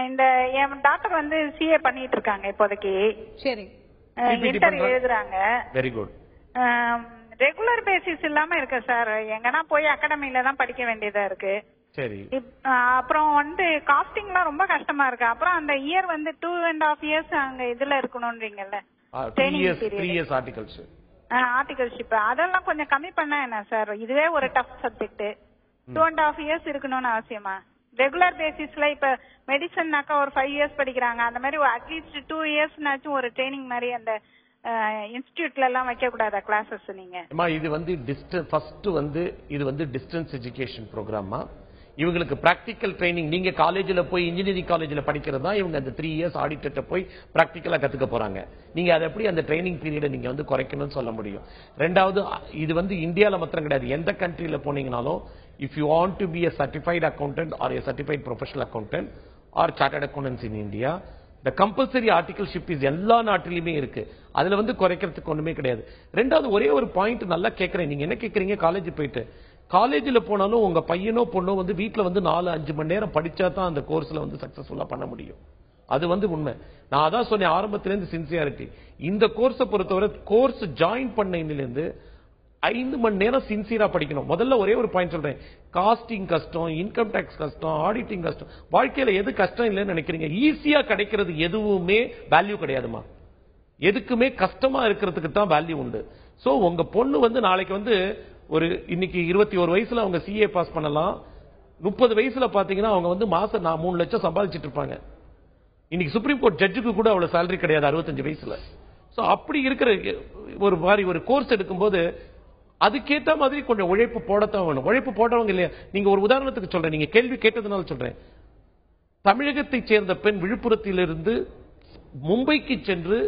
Speaker 15: இந்த என் டாக்டர் வந்து சிஏ பண்ணிட்டு இருக்காங்க இப்போதைக்கு.
Speaker 1: சரி.
Speaker 15: இன்டர் எழுதுறாங்க.
Speaker 2: Very good.
Speaker 15: ரெகுலர் பேசிஸ் இல்லாம இருக்கு சார். எங்கன்னா போய் அகாடமில தான் படிக்க வேண்டியதா இருக்கு.
Speaker 2: சரி.
Speaker 15: அப்புறம் வந்து காஸ்டிங்லாம் ரொம்ப கஷ்டமா இருக்கு. அப்புறம் அந்த இயர் வந்து 2.5 years அங்க இதுல இருக்கணும்ன்றீங்கல்ல,
Speaker 2: 3 years
Speaker 15: ஆர்டிகல்ஷிப், அதெல்லாம் கொஞ்சம் கம்மி பண்ணா என்ன சார்? இதுவே ஒரு டஃப் சப்ஜெக்ட். 2.5 years இருக்கணும்னு அவசியமா? ரெகுலர் பேசிஸ்ல இப்ப மெடிசன்னாக்கா ஒரு 5 years படிக்கிறாங்க. அந்த மாதிரி அட்லீஸ்ட் 2 yearsனாச்சும் ஒரு ட்ரைனிங் மாதிரி அந்த இன்ஸ்டிடியூட்ல எல்லாம் வைக்க கூடாதா கிளாஸஸ்? நீங்க
Speaker 2: இது வந்து ஃபர்ஸ்ட் வந்து இது வந்து டிஸ்டன்ஸ் எஜுகேஷன் ப்ரோக்ராமா. இவங்களுக்கு பிராக்டிக்கல் ட்ரைனிங். நீங்க காலேஜ்ல போய் இன்ஜினியரிங் காலேஜ்ல படிக்கிறதா இவங்க அந்த 3 years ஆடிட்டர்ட்ட போய் பிராக்டிக்கலா கத்துக்க போறாங்க. நீங்க அதை எப்படி அந்த ட்ரைனிங் பீரியடை நீங்க வந்து குறைக்கணும்னு சொல்ல முடியும். ரெண்டாவது, இது வந்து இந்தியால மாத்திரம் கிடையாது, எந்த கண்ட்ரில போனீங்கனாலும் if you want to be a certified accountant or a certified professional accountant or chartered accountants in India, the compulsory articleship is எல்லா நாட்டிலுமே இருக்கு. அதுல வந்து குறைக்கிறதுக்கு ஒண்ணுமே கிடையாது. ரெண்டாவது, ஒரே ஒரு பாயிண்ட் நல்லா கேட்கறேன். நீங்க என்ன கேட்கறீங்க? காலேஜ் போயிட்டு காலேஜில் போனாலும் உங்க பையனோ பொண்ணோ வந்து வீட்டில் வந்து 4-5 மணி நேரம் படிச்சா தான் அந்த கோர்ஸ்ல வந்து சக்சஸ்ஃபுல்லா பண்ண முடியும். அது வந்து உண்மை. நான் அதான் சொன்னேன் ஆரம்பத்திலேருந்து, சின்சியாரிட்டி. இந்த கோர்ஸை பொறுத்தவரை கோர்ஸ் ஜாயின் பண்ணையிலிருந்து 5 மணி நேரம் சின்சியரா படிக்கணும். முதல்ல ஒரே ஒரு பாயிண்ட் சொல்றேன், காஸ்டிங் கஷ்டம், இன்கம் டாக்ஸ் கஷ்டம், ஆடிட்டிங் கஷ்டம். வாழ்க்கையில எது கஷ்டம் இல்லைன்னு நினைக்கிறீங்க? ஈஸியா கிடைக்கிறது எதுவுமே வேல்யூ கிடையாதுமா. எதுக்குமே கஷ்டமா இருக்கிறதுக்கு தான் வேல்யூ உண்டு. சோ உங்க பொண்ணு வந்து நாளைக்கு வந்து ஒரு இன்னைக்கு 21 வயசுல அவங்க சிஏ பாஸ் பண்ணலாம். 30 வயசுல பாத்தீங்கன்னா அவங்க வந்து மாசம் 3 லட்சம் சம்பாதிச்சிட்டு இருப்பாங்க. இன்னைக்கு சுப்ரீம் கோர்ட் ஜட்ஜுக்கு கூட அவ்வளவு சேலரி கிடையாது 65 வயசுல. சோ அப்படி இருக்கிற ஒரு மாதிரி ஒரு கோர்ஸ் எடுக்கும்போது அதுக்கேற்ற மாதிரி கொஞ்சம் உழைப்பு போடத்தான் வேணும். உழைப்பு போட்டவங்க இல்லையா? நீங்க ஒரு உதாரணத்துக்கு சொல்றேன், நீங்க கேள்வி கேட்டதுனால சொல்றேன். தமிழகத்தை சேர்ந்த பெண் விழுப்புரத்திலிருந்து மும்பைக்கு சென்று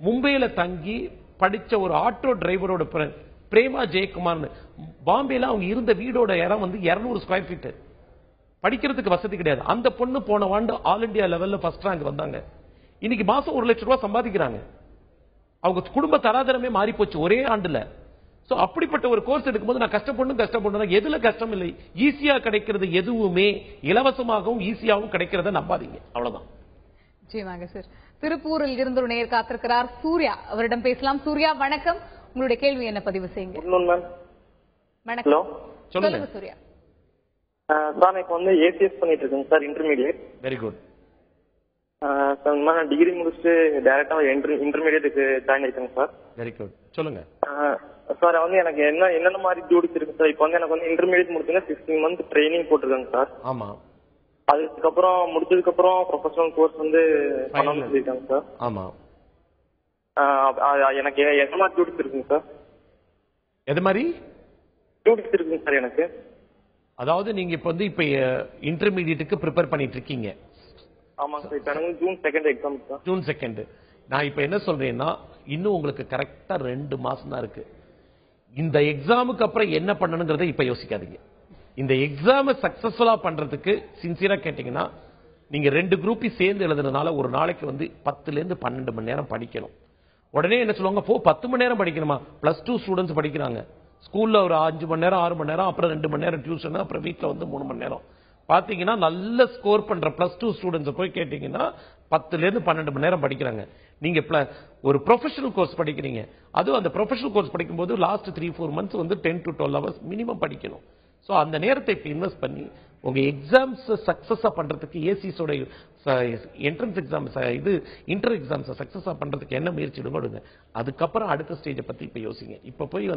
Speaker 2: மும்பையில தங்கி படிச்ச ஒரு ஆட்டோ டிரைவரோட பிரேமா ஜெயக்குமார். பாம்பேல அவங்க இருந்த வீடோட இடம் வந்து 200 ஸ்கொயர் ஃபீட். படிக்கிறதுக்கு வசதி கிடையாது. அந்த பொண்ணு போன ஆண்டு ஆல் இண்டியா லெவல்ல ஃபர்ஸ்ட் ரேங்க் வந்தாங்க. இன்னைக்கு மாசம் 1 லட்சம் ரூபாய் சம்பாதிக்கிறாங்க. அவங்க குடும்ப தராதரமே மாறி போச்சு ஒரே ஆண்டுல. சோ அப்படிப்பட்ட ஒரு கோர்ஸ் எடுக்கும்போது நான் கஷ்டப்படணும் எதுல கஷ்டம் இல்லை. ஈஸியா கிடைக்கிறது எதுவுமே இலவசமாகவும் ஈஸியாகவும் கிடைக்கிறத நம்பாதீங்க. அவ்வளவுதான்.
Speaker 1: நிச்சயமாக சார். திருப்பூரில் இருந்து ஒரு நேயர் காத்திருக்கிறார், சூர்யா. அவரிடம் பேசலாம். சூர்யா வணக்கம், உங்களுடைய கேள்வி என்ன? பதிவு செய்யுங்க.
Speaker 16: வணக்கம்.
Speaker 1: சொல்லுங்க சூர்யா.
Speaker 16: சார் இப்போ வந்து ஏசிஎஸ் பண்ணிட்டு இருக்கேங்க சார், இன்டர்மீடியட்.
Speaker 2: Very good.
Speaker 16: நான் டிகிரி முடிச்சுட்டு டைரக்டா இன்டர்மீடியட்டுக்கு ஜாயின் ஆயிட்டேங்க சார்.
Speaker 2: Very good. சொல்லுங்க
Speaker 16: சார். வந்து எனக்கு என்னென்ன மாதிரி டியூட்டிஸ் இருக்கு சார்? இப்போ வந்து எனக்கு வந்து இன்டர்மீடியட் முடிச்சுன்னா 16 month ட்ரைனிங் போட்டிருக்காங்க சார்.
Speaker 2: ஆமா.
Speaker 16: அதுக்கப்புறம் முடிச்சதுக்கு அப்புறம் ப்ரொஃபஷனல் கோர்ஸ் வந்து பண்ணணும்னு சொல்லிட்டாங்க சார்.
Speaker 2: ஆமா.
Speaker 16: எனக்கு என்ன மாதிரி டியூட்டிஸ் இருக்குங்க சார்?
Speaker 2: எது மாதிரி
Speaker 16: டியூட்டிஸ் இருக்குங்க சார் எனக்கு?
Speaker 2: அதாவது நீங்க இப்ப வந்து இன்டர்மீடியட்டுக்கு ப்ரிப்பேர் பண்ணிட்டு இருக்கீங்க.
Speaker 16: ஆமாங்க சார். இப்போ எனக்கு ஜூன் 2 எக்ஸாம் சார்.
Speaker 2: ஜூன் 2. நான் இப்ப என்ன சொல்றேன்னா, இன்னும் உங்களுக்கு கரெக்டா 2 மாசம் தான் இருக்கு. இந்த எக்ஸாமுக்கு அப்புறம் என்ன பண்ணணுங்கிறத இப்ப யோசிக்காதீங்க. இந்த எக்ஸாமை சக்சஸ்ஃபுல்லா பண்றதுக்கு சின்சியரா கேட்டீங்கன்னா, நீங்க 2 குரூப் சேர்ந்து எழுதுறதுனால ஒரு நாளைக்கு வந்து 10 to 12 மணி நேரம் படிக்கணும். உடனே என்ன சொல்லுவாங்க, 10 மணி நேரம் படிக்கணுமா? +2 ஸ்டூடெண்ட்ஸ் படிக்கிறாங்க. ஸ்கூல்ல ஒரு 5 மணி நேரம் 6 மணி நேரம், அப்புறம் 2 மணி நேரம் டியூஷன், அப்புறம் வீட்டுல வந்து 3 மணி நேரம். பாத்தீங்கன்னா நல்ல ஸ்கோர் பண்ற +2 ஸ்டூடெண்ட்ஸ் போய் கேட்டீங்கன்னா 10 to 12 மணி நேரம் படிக்கிறாங்க. நீங்க ஒரு ப்ரொஃபஷனல் கோர்ஸ் படிக்கிறீங்க. அதுவும் அந்த ப்ரொஃபஷனல் கோர்ஸ் படிக்கும்போது லாஸ்ட் 3-4 months வந்து 10 to 12 hours மினிமம் படிக்கணும். சோ அந்த நேரத்தை இப்ப இன்வெஸ்ட் பண்ணி உங்க எக்ஸாம்ஸ் சக்சஸா பண்றதுக்கு ஏசிஸோட என்ட்ரன்ஸ் எக்ஸாம்ஸ் இது இன்டர் எக்ஸாம்ஸ் சக்சஸா பண்றதுக்கு என்ன முயற்சி எடுங்க. அதுக்கப்புறம் அடுத்த ஸ்டேஜை பத்தி இப்ப யோசிங்க. இப்ப போய்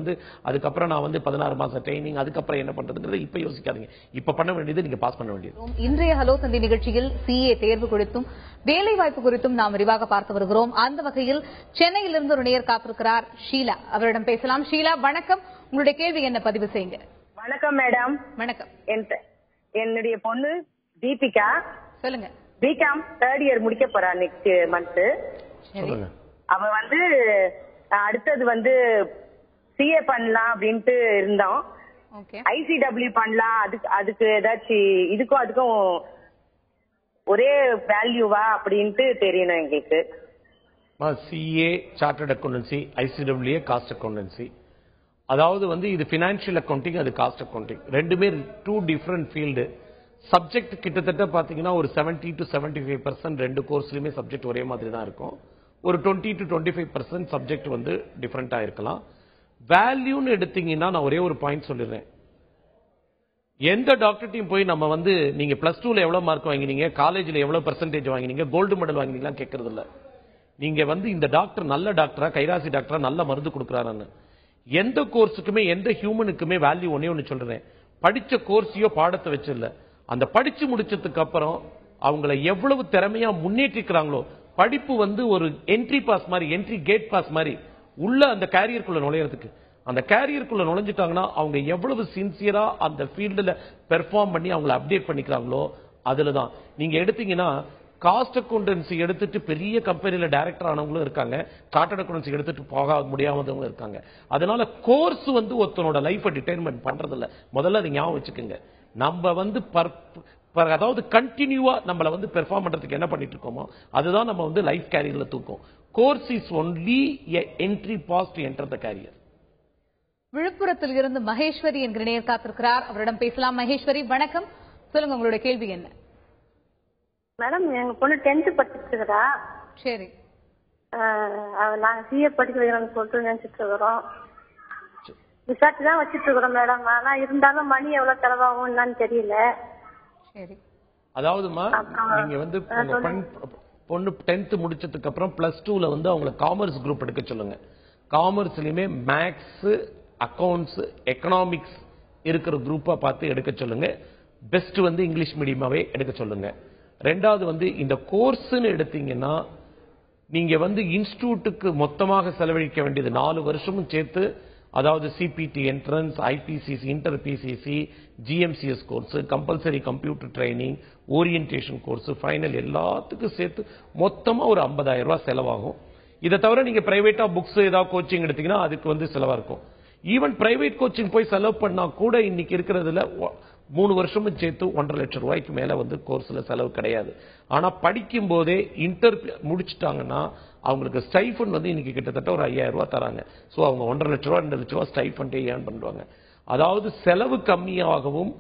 Speaker 2: அதுக்கப்புறம் நான் 16 மாசம் ட்ரைனிங் அதுக்கப்புறம் என்ன பண்றதுங்கிறத இப்ப யோசிக்காதீங்க. இப்ப பண்ண வேண்டியது நீங்க பாஸ் பண்ண வேண்டியது.
Speaker 1: இன்றைய ஹலோ தந்தி நிகழ்ச்சியில் சிஏ தேர்வு குறித்தும் வேலை வாய்ப்பு குறித்தும் நாம் விரிவாக பார்த்து வருகிறோம். அந்த வகையில் சென்னையிலிருந்து ஒரு நேயர் காத்திருக்கிறார் ஷீலா. அவரிடம் பேசலாம். ஷீலா வணக்கம், உங்களுடைய கேள்வி என்ன பதிவு செய்யுங்க.
Speaker 17: வணக்கம் மேடம்.
Speaker 1: வணக்கம்.
Speaker 17: என்னுடைய பொண்ணு தீபிகா.
Speaker 1: சொல்லுங்க.
Speaker 17: பிகாம் 3rd இயர் முடிக்க போறா நெக்ஸ்ட் மந்த். அவ அடுத்தது சிஏ பண்ணலாம் அப்படின்ட்டு இருந்தோம். ஐசிடபிள்யூ பண்ணலாம். அதுக்கு ஏதாச்சும் இதுக்கும் அதுக்கும் ஒரே வேல்யூவா அப்படின்ட்டு தெரியணும் எங்களுக்கு.
Speaker 2: CA chartered accountancy, ICW cost accountancy. அதாவது இது பினான்சியல் அக்கௌண்டிங், அது காஸ்ட் அக்கௌண்டிங். ரெண்டுமே 2 டிஃபரெண்ட் ஃபீல்டு. சப்ஜெக்ட் கிட்டத்தட்ட பாத்தீங்கன்னா ஒரு 70 to 75% ரெண்டு கோர்ஸ்லயுமே சப்ஜெக்ட் ஒரே மாதிரி தான் இருக்கும். ஒரு 20 to 25% சப்ஜெக்ட் டிஃபரெண்டா இருக்கலாம். வேல்யூன்னு எடுத்தீங்கன்னா நான் ஒரே ஒரு பாயிண்ட் சொல்லிடுறேன். எந்த டாக்டர்ட்டையும் போய் நம்ம நீங்க +2ல எவ்வளவு மார்க் வாங்கினீங்க, காலேஜ்ல எவ்வளவு பெர்சன்டேஜ் வாங்கினீங்க, கோல்டு மெடல் வாங்கினீங்களா கேட்கறது இல்ல. நீங்க இந்த டாக்டர் நல்ல டாக்டரா, கைராசி டாக்டரா, நல்ல மருந்து கொடுக்குறாருன்னு. எந்த கோர்ஸுக்குமே எந்த ஹியூமனுக்குமே வேல்யூ ஒண்ணு சொல்றேன். படிச்ச கோர்ஸையோ பாடத்தை வச்சு இல்ல, அந்த படிச்சு முடிச்சதுக்கு அப்புறம் அவங்கள எவ்வளவு திறமையா முன்னேற்றிக்கிறாங்களோ. படிப்பு ஒரு என்ட்ரி பாஸ் மாதிரி, என்ட்ரி கேட் பாஸ் மாதிரி உள்ள அந்த கேரியருக்குள்ள நுழையிறதுக்கு. அந்த கேரியருக்குள்ள நுழைஞ்சிட்டாங்கன்னா அவங்க எவ்வளவு சின்சியரா அந்த ஃபீல்டுல பெர்ஃபார்ம் பண்ணி அவங்களை அப்டேட் பண்ணிக்கிறாங்களோ அதுலதான். நீங்க எடுத்தீங்கன்னா காஸ்ட் அக்கௌண்டன்சி எடுத்துட்டு பெரிய கம்பெனில டைரக்டர் ஆனவங்களும் இருக்காங்க, சார்ட்டர்ட் அக்கௌண்டன்சி எடுத்துட்டு போக முடியாதவங்களும் இருக்காங்க. அதனால கோர்ஸ் ஒருத்தனோட லைஃபை டிட்டர்மைன் பண்றது இல்ல. முதல்ல அதை ஞாபகம் வச்சுக்கோங்க. நம்ம அதாவது கண்டினியூவா நம்மள பெர்ஃபார்ம் பண்றதுக்கு என்ன பண்ணிட்டு இருக்கோமோ அதுதான் நம்ம லைஃப் கேரியர்ல தூக்கும். Course is only a entry pass to enter the career.
Speaker 1: விழுப்புரத்தில் இருந்து மகேஸ்வரி என்கிற நேயர் காத்திருக்கிறார். அவரிடம் பேசலாம். மகேஸ்வரி வணக்கம், சொல்லுங்க உங்களுடைய கேள்வி என்ன.
Speaker 7: மேடம் எங்க பொண்ணு 10th படிச்சிட்டு இருக்கிறா.
Speaker 1: சரி.
Speaker 7: நாங்க சிஏ படிக்க வைக்கிறோம்னு சொல்லிட்டு நினைச்சிட்டு இருக்கிறோம். விசாரிச்சு தான் வச்சிட்டு இருக்கிறோம் மேடம். ஆனா இருந்தாலும் மணி எவ்வளவு செலவாகும் என்னன்னு தெரியல.
Speaker 1: சரி.
Speaker 2: அதாவதுமா நீங்க உங்க பொண்ணு 10th முடிச்சதுக்கு அப்புறம் +2ல அவங்கள காமர்ஸ் குரூப் எடுக்க சொல்லுங்க. காமர்ஸ்லயுமே மேக்ஸ், அக்கவுண்ட்ஸ், எக்கனாமிக்ஸ் இருக்கிற குரூப்பா பார்த்து எடுக்க சொல்லுங்க. பெஸ்ட் இங்கிலீஷ் மீடியமாவே எடுக்க சொல்லுங்க. ரெண்டாவது இந்த கோர்ஸ்னு எடுத்தீங்கன்னா நீங்க இன்ஸ்டிடியூட்டுக்கு மொத்தமாக செலவழிக்க வேண்டியது 4 வருஷமும் சேர்த்து, அதாவது CPT entrance, IPCC, inter PCC, GMCS course, compulsory computer training, orientation course, final எல்லாத்துக்கும் சேர்த்து மொத்தமா ஒரு 50,000 ரூபாய் செலவாகும். இதை தவிர நீங்க பிரைவேட்டா புக்ஸ் ஏதாவது கோச்சிங் எடுத்தீங்கன்னா அதுக்கு செலவா இருக்கும். ஈவன் பிரைவேட் கோச்சிங் போய் செலவு பண்ணா கூட இன்னைக்கு இருக்கிறதுல 3 வருஷமும் சேர்த்து 1.5 லட்சம் ரூபாய்க்கு மேல கோர்ஸ்ல செலவு கிடையாது. ஆனா படிக்கும் போதே இன்டர் முடிச்சுட்டாங்கன்னா அவங்களுக்கு ஸ்டைஃபண்ட் இன்னைக்கு கிட்டத்தட்ட ஒரு 5,000 ரூபாய் தராங்க. சோ அவங்க 1.5 லட்சம் ரூபாய் 2 லட்சம் ரூபாய் ஸ்டைஃபண்டே ஏர்ன் பண்ணுவாங்க. அதாவது செலவு கம்மியாகவும்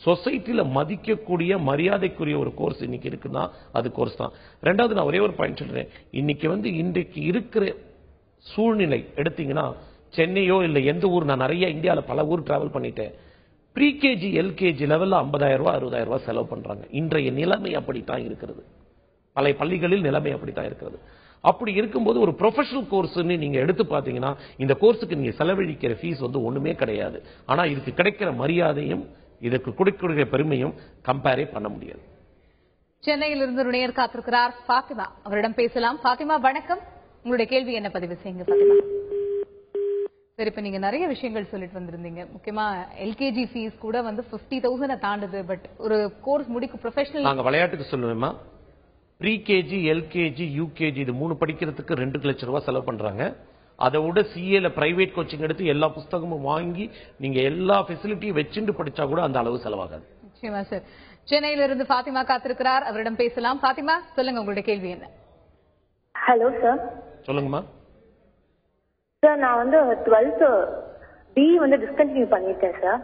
Speaker 2: சொசைட்டில மதிக்கக்கூடிய மரியாதைக்குரிய ஒரு கோர்ஸ் இன்னைக்கு இருக்குன்னா அது கோர்ஸ் தான். ரெண்டாவது நான் ஒரே ஒரு பாயிண்ட் சொல்றேன். இன்னைக்கு இன்றைக்கு இருக்கிற சூழ்நிலை எடுத்தீங்கன்னா சென்னையோ இல்ல எந்த ஊர், நான் நிறைய இந்தியாவில் பல ஊர் டிராவல் பண்ணிட்டேன். ப்ரீகேஜி எல்கேஜி லெவல்ல 50,000 ரூபாய் 60,000 ரூபாய் செலவு பண்றாங்க. இன்றைய நிலைமை அப்படித்தான் இருக்கிறது. பல பள்ளிகளில் நிலைமை அப்படித்தான் இருக்கிறது. அப்படி இருக்கும்போது ஒரு ப்ரொஃபஷனல் கோர்ஸ்ன்னு நீங்க எடுத்து பாத்தீங்கன்னா இந்த கோர்ஸுக்கு நீங்க செலவழிக்கிற ஃபீஸ் ஒண்ணுமே கிடையாது. ஆனா இதுக்கு கிடைக்கிற மரியாதையும் இதற்கு கொடுக்கிற பெருமையும் கம்பேரே பண்ண முடியாது.
Speaker 1: சென்னையிலிருந்து ஒரு நேயர் காத்திருக்கிறார் ஃபாத்திமா. அவரிடம் பேசலாம். ஃபாத்திமா வணக்கம், உங்களுடைய கேள்வி என்ன பதிவு செய்யுங்க ஃபாத்திமா. சரி, இப்ப நீங்க நிறைய விஷயங்கள் சொல்லிட்டு வந்திருந்தீங்க. முக்கியமா எல்கேஜி ஃபீஸ் கூட 50,000 தாண்டுது. பட் ஒரு கோர்ஸ் முடிக்க ப்ரொஃபஷனல்,
Speaker 2: நாங்க விளையாட்டுக்கு சொல்லுவேமா, ப்ரீகேஜி, எல்கேஜி, யூகேஜி இது 3 படிக்கிறதுக்கு 2 லட்சம் ரூபாய் செலவு பண்றாங்க. அதை விட சிஏல பிரைவேட் கோச்சிங் எடுத்து எல்லா புத்தகமும் வாங்கி நீங்க எல்லா ஃபெசிலிட்டியும் வச்சுட்டு படிச்சா கூட அந்த அளவு செலவாகாது.
Speaker 1: நிச்சயமா சார். சென்னையிலிருந்து ஃபாத்திமா காத்திருக்கிறார். அவரிடம் பேசலாம். ஃபாத்திமா சொல்லுங்க, உங்களுடைய கேள்வி என்ன.
Speaker 7: Hello sir.
Speaker 2: சொல்லுங்கம்மா.
Speaker 7: சார் நான் 12th பி டிஸ்கண்டினியூ பண்ணிட்டேன் சார்.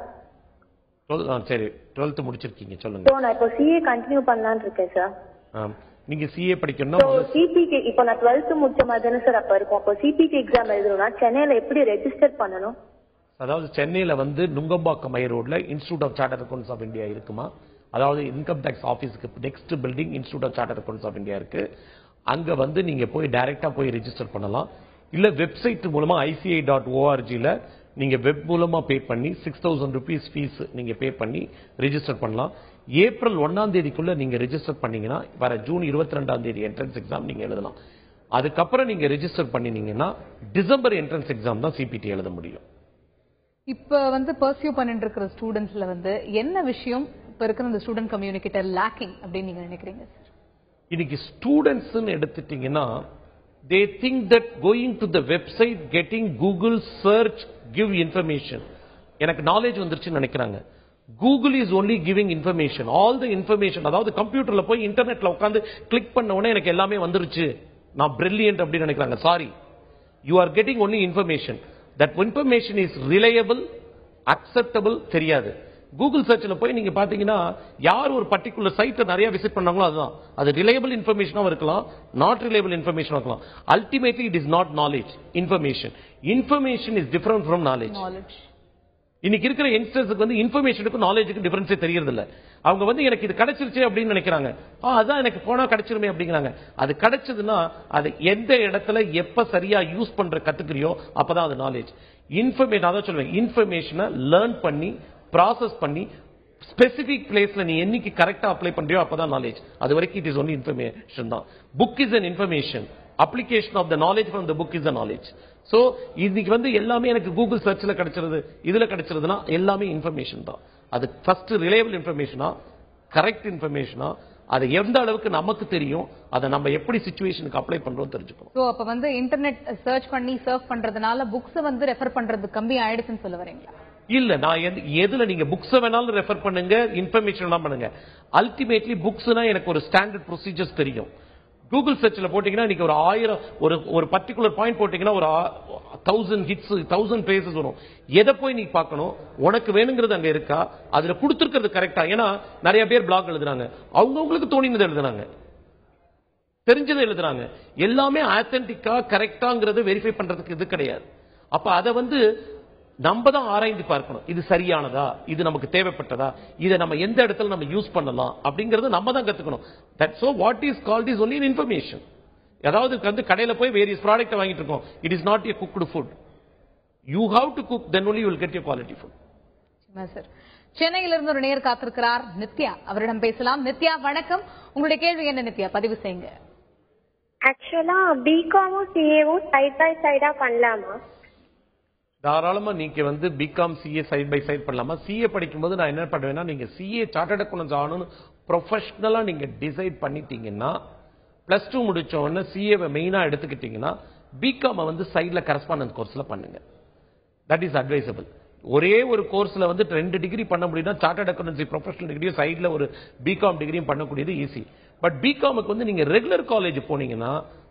Speaker 2: சரி, 12th முடிச்சிருக்கீங்க, சொல்லுங்க.
Speaker 7: சோ நான் இப்போ சிஏ கண்டினியூ பண்ணலாம்னு இருக்கேன் சார்.
Speaker 2: நீங்க சிஏ படிக்கணும்னா
Speaker 7: சிபிடி இப்போ நான் 12th முடிச்ச மாதிரி தானே சார் அப்ப இருக்கும். அப்போ சிபிடி எக்ஸாம் எழுதணும்னா சென்னையில எப்படி ரெஜிஸ்டர் பண்ணணும்?
Speaker 2: அதாவது சென்னையில நுங்கம்பாக்கம் மை ரோட்ல institute of chartered accountants of India இருக்குமா, அதாவது இன்கம் டேக்ஸ் ஆபீஸ்க்கு next building institute of chartered accountants of India இருக்கு. அங்க வந்து நீங்க போய் டைரக்டா போய் ரெஜிஸ்டர் பண்ணலாம். இல்ல வெப்சைட் மூலமா ICAI.org நீங்க வெப் மூலமா பே பண்ணி 6000 rupees ஃபீஸ் நீங்க பே பண்ணி ரெஜிஸ்டர் பண்ணலாம். ஏப்ரல் 1ஆம் தேதிக்குள்ள நீங்க ரெஜிஸ்டர் பண்ணீங்கன்னா வர ஜூன் 22ஆம் தேதி என்ட்ரன்ஸ் எக்ஸாம் நீங்க எழுதலாம். அதுக்கப்புறம் நீங்க ரெஜிஸ்டர் பண்ணினீங்கன்னா டிசம்பர் என்ட்ரன்ஸ் எக்ஸாம் தான் CPT எழுத முடியும்.
Speaker 1: இப்ப வந்து பர்சியூ பண்ணிட்டு இருக்கிற ஸ்டூடெண்ட்ஸ்ல வந்து என்ன விஷயம் இப்ப இருக்கிற இந்த ஸ்டூடெண்ட் கம்யூனிகேட்ட லேக்கிங் அப்படின்னு நீங்க நினைக்கிறீங்க சார்?
Speaker 2: இன்னைக்கு ஸ்டூடெண்ட்ஸ் எடுத்துட்டீங்கன்னா they think that going to the website, getting Google search, give information. எனக்கு நாலேஜ் வந்துருச்சுன்னு நினைக்கிறாங்க. Google is only giving information. All the information, அதாவது கம்ப்யூட்டர்ல போய் இன்டர்நெட்ல உட்கார்ந்து கிளிக் பண்ண உடனே எனக்கு எல்லாமே வந்துருச்சு, நான் பிரில்லியன்ட் அப்படின்னு நினைக்கிறாங்க. Sorry, you are getting only information. That information is reliable, acceptable தெரியாது. கூகுள் சர்ச்ல போய் நீங்க பாத்தீங்கன்னா யார் ஒரு பர்టిక్యులர் சைட்டை நிறைய விசிட் பண்ணாங்களோ அதுதான். அது ரிலையபிள் இன்ஃபர்மேஷனாவும் இருக்கலாம், நாட் ரிலையபிள் இன்ஃபர்மேஷனாவும் இருக்கலாம். Ultimately it is not knowledge, information. Information is different from knowledge. இன்னைக்கு இருக்கிற யங்ஸ்டர்ஸ்க்கு வந்து இன்ஃபர்மேஷனுக்கு நாலேஜுக்கு டிஃபரன்ஸே தெரியறது இல்ல. அவங்க வந்து எனக்கு இது கிடைச்சிருச்சு அப்படின்னு நினைக்கிறாங்க. அதான் எனக்கு போனா கிடைச்சிருமே அப்படிங்கிறாங்க. அது கிடைச்சதுன்னா அது எந்த இடத்துல எப்ப சரியா யூஸ் பண்ற கத்துக்கிறியோ அப்பதான் அது நாலேஜ். இன்ஃபர்மேஷன் அதான் சொல்லுவேன், இன்ஃபர்மேஷனை லேர்ன் பண்ணி ப்ராசஸ் பண்ணி ஸ்பெசிபிக் பிளேஸ்ல நீ என்னைக்கு கரெக்டா அப்ளை பண்றியோ அப்பதான் நாலேஜ். அது வரைக்கும் இட் இஸ் ஒன்லி இன்ஃபர்மேஷன் தான். Book is an information, application of the knowledge from the book is the knowledge. So இன்னைக்கு வந்து எல்லாமே எனக்கு கூகுள் சர்ச்ல கிடைச்சிருது, இதுல கிடைச்சிருதுன்னா எல்லாமே இன்ஃபர்மேஷன் தான். அது ஃபர்ஸ்ட் ரிலையபிள் இன்ஃபர்மேஷனா, கரெக்ட் இன்ஃபர்மேஷனா, அது எந்த அளவுக்கு நமக்கு தெரியும், அதை நம்ம எப்படி சிச்சுவேஷனுக்கு அப்ளை பண்றோம் தெரிஞ்சுக்கணும்.
Speaker 1: சோ அப்ப வந்து இன்டர்நெட் சர்ச் பண்ணி சர்ச் பண்றதுனால புக்ஸ் வந்து ரெஃபர் பண்றது கம்மி ஆயிடுச்சுன்னு சொல்ல வரீங்களா?
Speaker 2: இல்ல, நான் எதுல நீங்க புக்ஸ் வேணாலும் ரெஃபர் பண்ணுங்க, இன்ஃபர்மேஷன் தான் பண்ணுங்க. அல்டிமேட்லி புக்ஸ்னா எனக்கு ஒரு ஸ்டாண்டர்ட் ப்ரொசீஜர்ஸ் தெரியும். கூகுள் சர்ச்ல போட்டீங்கன்னா நீங்க ஒரு 1000 ஒரு பர்టిక్యులர் பாயிண்ட் போட்டீங்கன்னா ஒரு 1000 ஹிட்ஸ் 1000 பேஜஸ் வரும். எதை போய் நீ பார்க்கணும், உனக்கு வேணுங்கிறது அங்க இருக்கா, அதுல கொடுத்திருக்கிறது கரெக்டா? ஏன்னா நிறைய பேர் பிளாக் எழுதுறாங்க, அவங்களுக்கு தோணினது எழுதுறாங்க, தெரிஞ்சதை எழுதுறாங்க. எல்லாமே ஆத்தென்டிக்கா கரெக்டாங்கிறது வெரிஃபை பண்றதுக்கு இது கிடையாது. அப்ப அதை வந்து நம்ம தான் ஆராய்ந்து பார்க்கணும், இது சரியானதா, இது நமக்கு தேவைப்பட்டதா, இதை நம்ம எந்த இடத்துல நம்ம யூஸ் பண்ணலாம் அப்படிங்கறது நம்ம தான் கத்துக்கணும். That's so what is called is only information. அதாவது வந்து கடையில போய் வேரியஸ் ப்ராடக்ட் வாங்கிட்டு இருக்கோம், it is not a cooked food. You have to cook, then only you will get your quality food.
Speaker 1: Sir, சென்னையிலிருந்து ஒரு நேயர் காத்திருக்கிறார், நித்யா. அவரிடம் பேசலாம். நித்யா வணக்கம், உங்களுடைய கேள்வி என்ன நித்யா? பதிவு செய்யுங்க.
Speaker 7: ஆக்சுவலா பிகாமும் சிஏவும் சைட் பை சைடா பண்ணலாமா?
Speaker 2: தாராளமா நீங்க வந்து B Com CA side by side பண்ணலாமா? சிஏ படிக்கும்போது நான் என்ன பண்ணுவேன்னா, நீங்க சிஏ சார்ட்டர்ட் அக்கவுண்டன்ஸ் ஆகணும்னு ப்ரொஃபஷனலா நீங்க டிசைட் பண்ணிட்டீங்கன்னா, +2 முடிச்ச உடனே சிஏவை மெயினா எடுத்துக்கிட்டீங்கன்னா பிகாம் வந்து சைட்ல கரஸ்பாண்டன்ஸ் கோர்ஸ்ல பண்ணுங்க. That is advisable. ஒரே ஒரு கோர்ஸ்ல வந்து 2 டிகிரி பண்ண முடியும்னா சார்ட்டர்ட் அக்கவுண்டன்சி ப்ரொஃபஷனல் டிகிரியும் சைட்ல ஒரு பிகாம் டிகிரியும் பண்ணக்கூடியது ஈஸி. பட் பிகாமுக்கு வந்து நீங்க ரெகுலர் காலேஜ் போனீங்கன்னா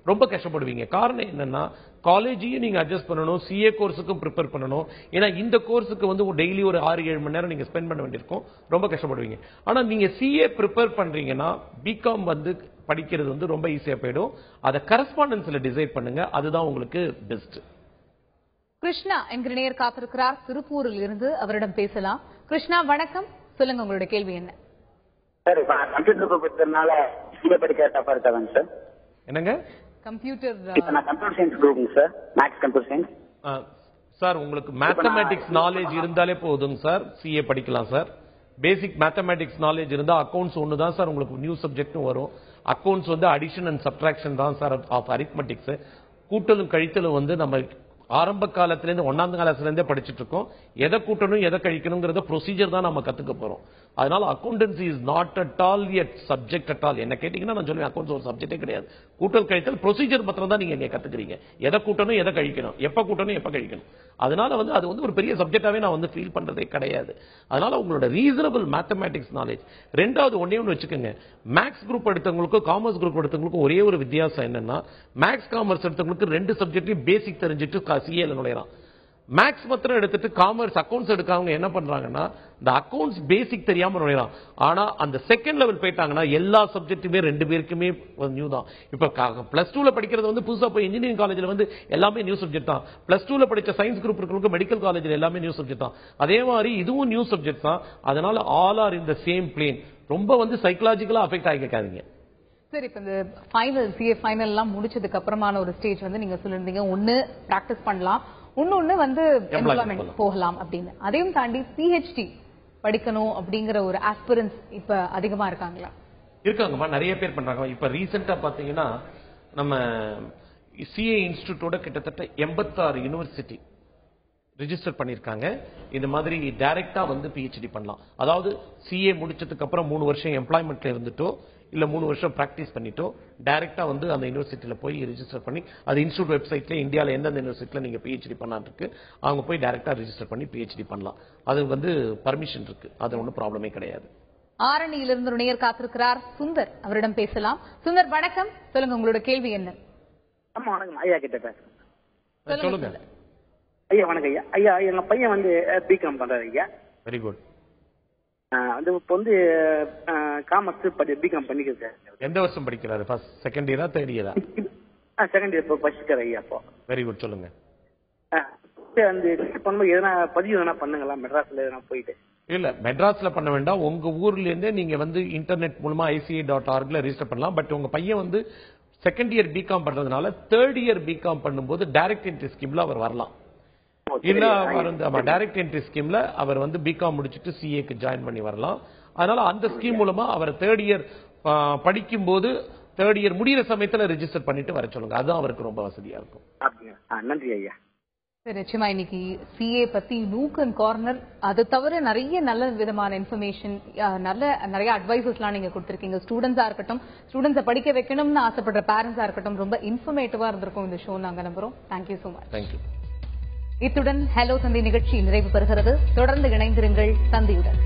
Speaker 2: ரொம்ப கஷ்டப்படுவீங்க. காரணம் என்னன்னா, காலேஜையும் நீங்க அட்ஜஸ்ட் பண்ணணும், சிஏ கோர்ஸுக்கும் ப்ரிப்பேர் பண்ணணும். ஏன்னா இந்த கோர்ஸுக்கு வந்து டெய்லி ஒரு 6-7 மணி நேரம் நீங்க ஸ்பெண்ட் பண்ண வேண்டியிருக்கும், ரொம்ப கஷ்டப்படுவீங்க. ஆனா நீங்க சிஏ ப்ரிப்பேர் பண்றீங்கன்னா பிகாம் வந்து படிக்கிறது வந்து ரொம்ப ஈஸியா போயிடும். அதை கரஸ்பாண்டன்ஸ்ல டிசைட் பண்ணுங்க, அதுதான் உங்களுக்கு பெஸ்ட்.
Speaker 1: கிருஷ்ணா என்கிற நேயர் காத்திருக்கிறார், திருப்பூரில் இருந்து. அவரிடம் பேசலாம். கிருஷ்ணா வணக்கம், சொல்லுங்க உங்களுடைய கேள்வி என்ன?
Speaker 18: சார், இப்ப கம்ப்யூட்டர் படிக்கிறதுனால சிஏ படிக்க டஃபா இருக்காங்க சார்?
Speaker 2: என்னங்க?
Speaker 1: கம்ப்யூட்டர்
Speaker 18: நான் கம்ப்யூட்டர் சயின்ஸ் குரூப்புங்க sir, maths computer science.
Speaker 2: Sir, உங்களுக்கு மேத்தமேட்டிக்ஸ் நாலேஜ் இருந்தாலே போதுங்க சார், சிஏ படிக்கலாம் சார். பேசிக் மேத்தமேட்டிக்ஸ் நாலேஜ் இருந்தா அக்கவுண்ட்ஸ் ஒன்று தான் சார் உங்களுக்கு நியூ சப்ஜெக்டும் வரும். அக்கவுண்ட்ஸ் வந்து அடிஷன் அண்ட் சப்ட்ராக்ஷன் தான் சார் ஆஃப் அரித்மெட்டிக்ஸ். கூட்டலும் கழித்தலும் வந்து நம்ம ஆரம்ப காலத்திலேருந்து 1ஆம் கிளாஸ்லேருந்தே படிச்சுட்டு இருக்கோம். எதை கூட்டணும் எதை கழிக்கணுங்கிறத ப்ரொசீஜர் தான் நம்ம கத்துக்க போறோம். அதனால accountancy is not at all a subject at all. என்ன கேட்டீங்கன்னா நான் சொல்லுவேன், அக்கௌண்ட்ஸ் ஒரு சப்ஜெக்டே கிடையாது. கூட்டல் கழித்தல் ப்ரொசீஜர் மாத்திரம் தான் நீங்க கத்துக்கிறீங்க. எதை கூட்டணும் எதை கழிக்கணும், எப்ப கூட்டணும் எப்ப கழிக்கணும். அதனால வந்து அது வந்து ஒரு பெரிய சப்ஜெக்டாவே நான் வந்து ஃபீல் பண்றதே கிடையாது. அதனால உங்களோட ரீசனபிள் மேத்தமேட்டிக்ஸ் நாலேஜ். ரெண்டாவது ஒண்ணே ஒன்று வச்சுக்கோங்க, மேக்ஸ் குரூப் எடுத்தவங்களுக்கும் காமர்ஸ் குரூப் எடுத்தவங்களுக்கும் ஒரே ஒரு வித்தியாசம் என்னன்னா, மேக்ஸ் காமர்ஸ் எடுத்தவங்களுக்கு 2 சப்ஜெக்ட்லயும் பேசிக் தெரிஞ்சுட்டு சிஏல நுழையலாம். மேக்ஸ் மாத்திரம் எடுத்துட்டு காமர்ஸ் அக்கவுண்ட்ஸ் எடுக்காம என்ன பண்றாங்கன்னா இந்த அக்கவுண்ட்ஸ் பேசிக் தெரியாம நுழையலாம். ஆனா அந்த செகண்ட் லெவல் போயிட்டாங்கன்னா எல்லா சப்ஜெக்ட்டுமே 2 பேருக்குமே நியூ தான். இப்ப +2ல படிக்கிறது வந்து புதுசா போய் இன்ஜினியரிங் காலேஜ்ல வந்து எல்லாமே நியூ சப்ஜெக்ட் தான். +2ல படிச்ச சயின்ஸ் குரூப் இருக்கிறவங்க மெடிக்கல் காலேஜ்ல எல்லாமே நியூ சப்ஜெக்ட் தான். அதே மாதிரி இதுவும் நியூ சப்ஜெக்ட் தான். அதனால all are in the same plane. ரொம்ப வந்து சைக்காலஜிக்கலா அஃபெக்ட் ஆகிக்காதீங்க.
Speaker 1: சரி, இப்ப இந்த ஃபைனல் சிஏ ஃபைனல் எல்லாம் முடிச்சதுக்கு அப்புறமான ஒரு ஸ்டேஜ் வந்து நீங்க சொல்லிருந்தீங்க, ஒன்னு பிராக்டிஸ் பண்ணலாம், இன்னொன்னு வந்து எம்ப்ளாய்மெண்ட் போகலாம் அப்படின்னு. அதையும் தாண்டி பிஹெச்டி படிக்கணும் அப்படிங்கிற ஒரு ஆஸ்பிரன்ஸ் இப்ப அதிகமா இருக்காங்களா?
Speaker 2: இருக்காங்கம்மா, நிறைய பேர் பண்றாங்க. இப்ப ரீசெண்டா பாத்தீங்கன்னா நம்ம சிஏ இன்ஸ்டிடியூட்டோட கிட்டத்தட்ட 86 யூனிவர்சிட்டி ரிஜிஸ்டர் பண்ணிருக்காங்க. இந்த மாதிரி டைரக்டா வந்து பிஹெச்டி பண்ணலாம். அதாவது சிஏ முடிச்சதுக்கு அப்புறம் 3 வருஷம் எம்ப்ளாய்மெண்ட்ல இருந்துட்டோ இல்ல 3 வருஷம் பிராக்டிஸ் பண்ணிட்டோ டைரக்டா வந்து அந்த யூனிவர்சிட்டியில போய் ரிஜிஸ்டர் பண்ணி, அது இன்ஸ்டியூட் வெப்சைட்ல இந்தியால எந்தெந்த யூனிவர்சிட்டியில நீங்க பிஹெச்டி பண்ணலாம் இருக்கு, அவங்க போய் டைரக்டா ரிஜிஸ்டர் பண்ணி பிஹெச்டி பண்ணலாம். அது வந்து பர்மிஷன் இருக்கு, அது ஒன்றும் ப்ராப்ளமே கிடையாது.
Speaker 1: ஆரணியிலிருந்து ஒரு நேயர் காத்திருக்கிறார், சுந்தர், அவரிடம் பேசலாம். சுந்தர் வணக்கம், சொல்லுங்க உங்களோட கேள்வி என்ன?
Speaker 18: ஆமா வணக்கம், ஐயா கிட்ட பேசுறேன்.
Speaker 2: சொல்லுங்க
Speaker 18: ஐயா. வணக்கம் ஐயா. ஐயா எங்க பையன் வந்து பிகாம் பண்றாரு ஐயா.
Speaker 2: Very good.
Speaker 18: வந்து இப்போ வந்து காமர்ஸ் பிகாம் பண்ணிக்கிறது சார்.
Speaker 2: எந்த வருஷம் படிக்கிறாரு? ஃபர்ஸ்ட் செகண்ட் இயரா தேர்ட் இயரா?
Speaker 18: செகண்ட் இயர் இப்போ படிச்சுக்காரு ஐயா. இப்போ
Speaker 2: வெரி குட், சொல்லுங்க.
Speaker 18: வந்து பண்ணும்போது எதனா பதிவு எதனா பண்ணுங்களா மெட்ராஸ்ல எதனா போயிட்டு?
Speaker 2: இல்ல, மெட்ராஸ்ல பண்ண வேண்டாம். உங்க ஊர்ல இருந்தே நீங்க வந்து இன்டர்நெட் மூலமா ICA.orgல ரெஜிஸ்டர் பண்ணலாம். பட் உங்க பையன் வந்து செகண்ட் இயர் பிகாம் பண்றதுனால தேர்ட் இயர் பிகாம் பண்ணும்போது டைரக்ட் என்ட்ரி ஸ்கீம்ல அவர் வரலாம். இல்ல டைரக்ட் என்ட்ரி ஸ்கீம்ல அவர் வந்து பிகாம் முடிச்சுட்டு சிஏக்கு ஜாயின் பண்ணி வரலாம். அதனால அந்த ஸ்கீம் மூலமா அவர் தேர்ட் இயர் படிக்கும் போது தேர்ட் இயர் முடிகிற சமயத்துல ரெஜிஸ்டர் பண்ணிட்டு வர சொல்லுங்க. அதுதான் அவருக்கு ரொம்ப வசதியா இருக்கும்.
Speaker 18: நன்றி ஐயா.
Speaker 1: சரி, நிச்சயமா இன்னைக்கு சிஏ பத்தி நூக் அண்ட் கார்னர், அது தவிர நிறைய நல்ல விதமான இன்ஃபர்மேஷன், நிறைய அட்வைசஸ்லாம் நீங்க கொடுத்திருக்கீங்க. ஸ்டூடெண்ட்ஸா இருக்கட்டும், ஸ்டூடெண்ட்ஸை படிக்க வைக்கணும்னு ஆசைப்படுற பேரண்ட்ஸா இருக்கட்டும், ரொம்ப இன்ஃபர்மேட்டிவா இருந்திருக்கும் இந்த ஷோ. நாங்க நம்புறோம். Thank you so much.
Speaker 2: தேங்க்யூ.
Speaker 1: இத்துடன் ஹலோ தந்தி நிகழ்ச்சி நிறைவு பெறுகிறது. தொடர்ந்து இணைந்திருங்கள் தந்தியுடன்.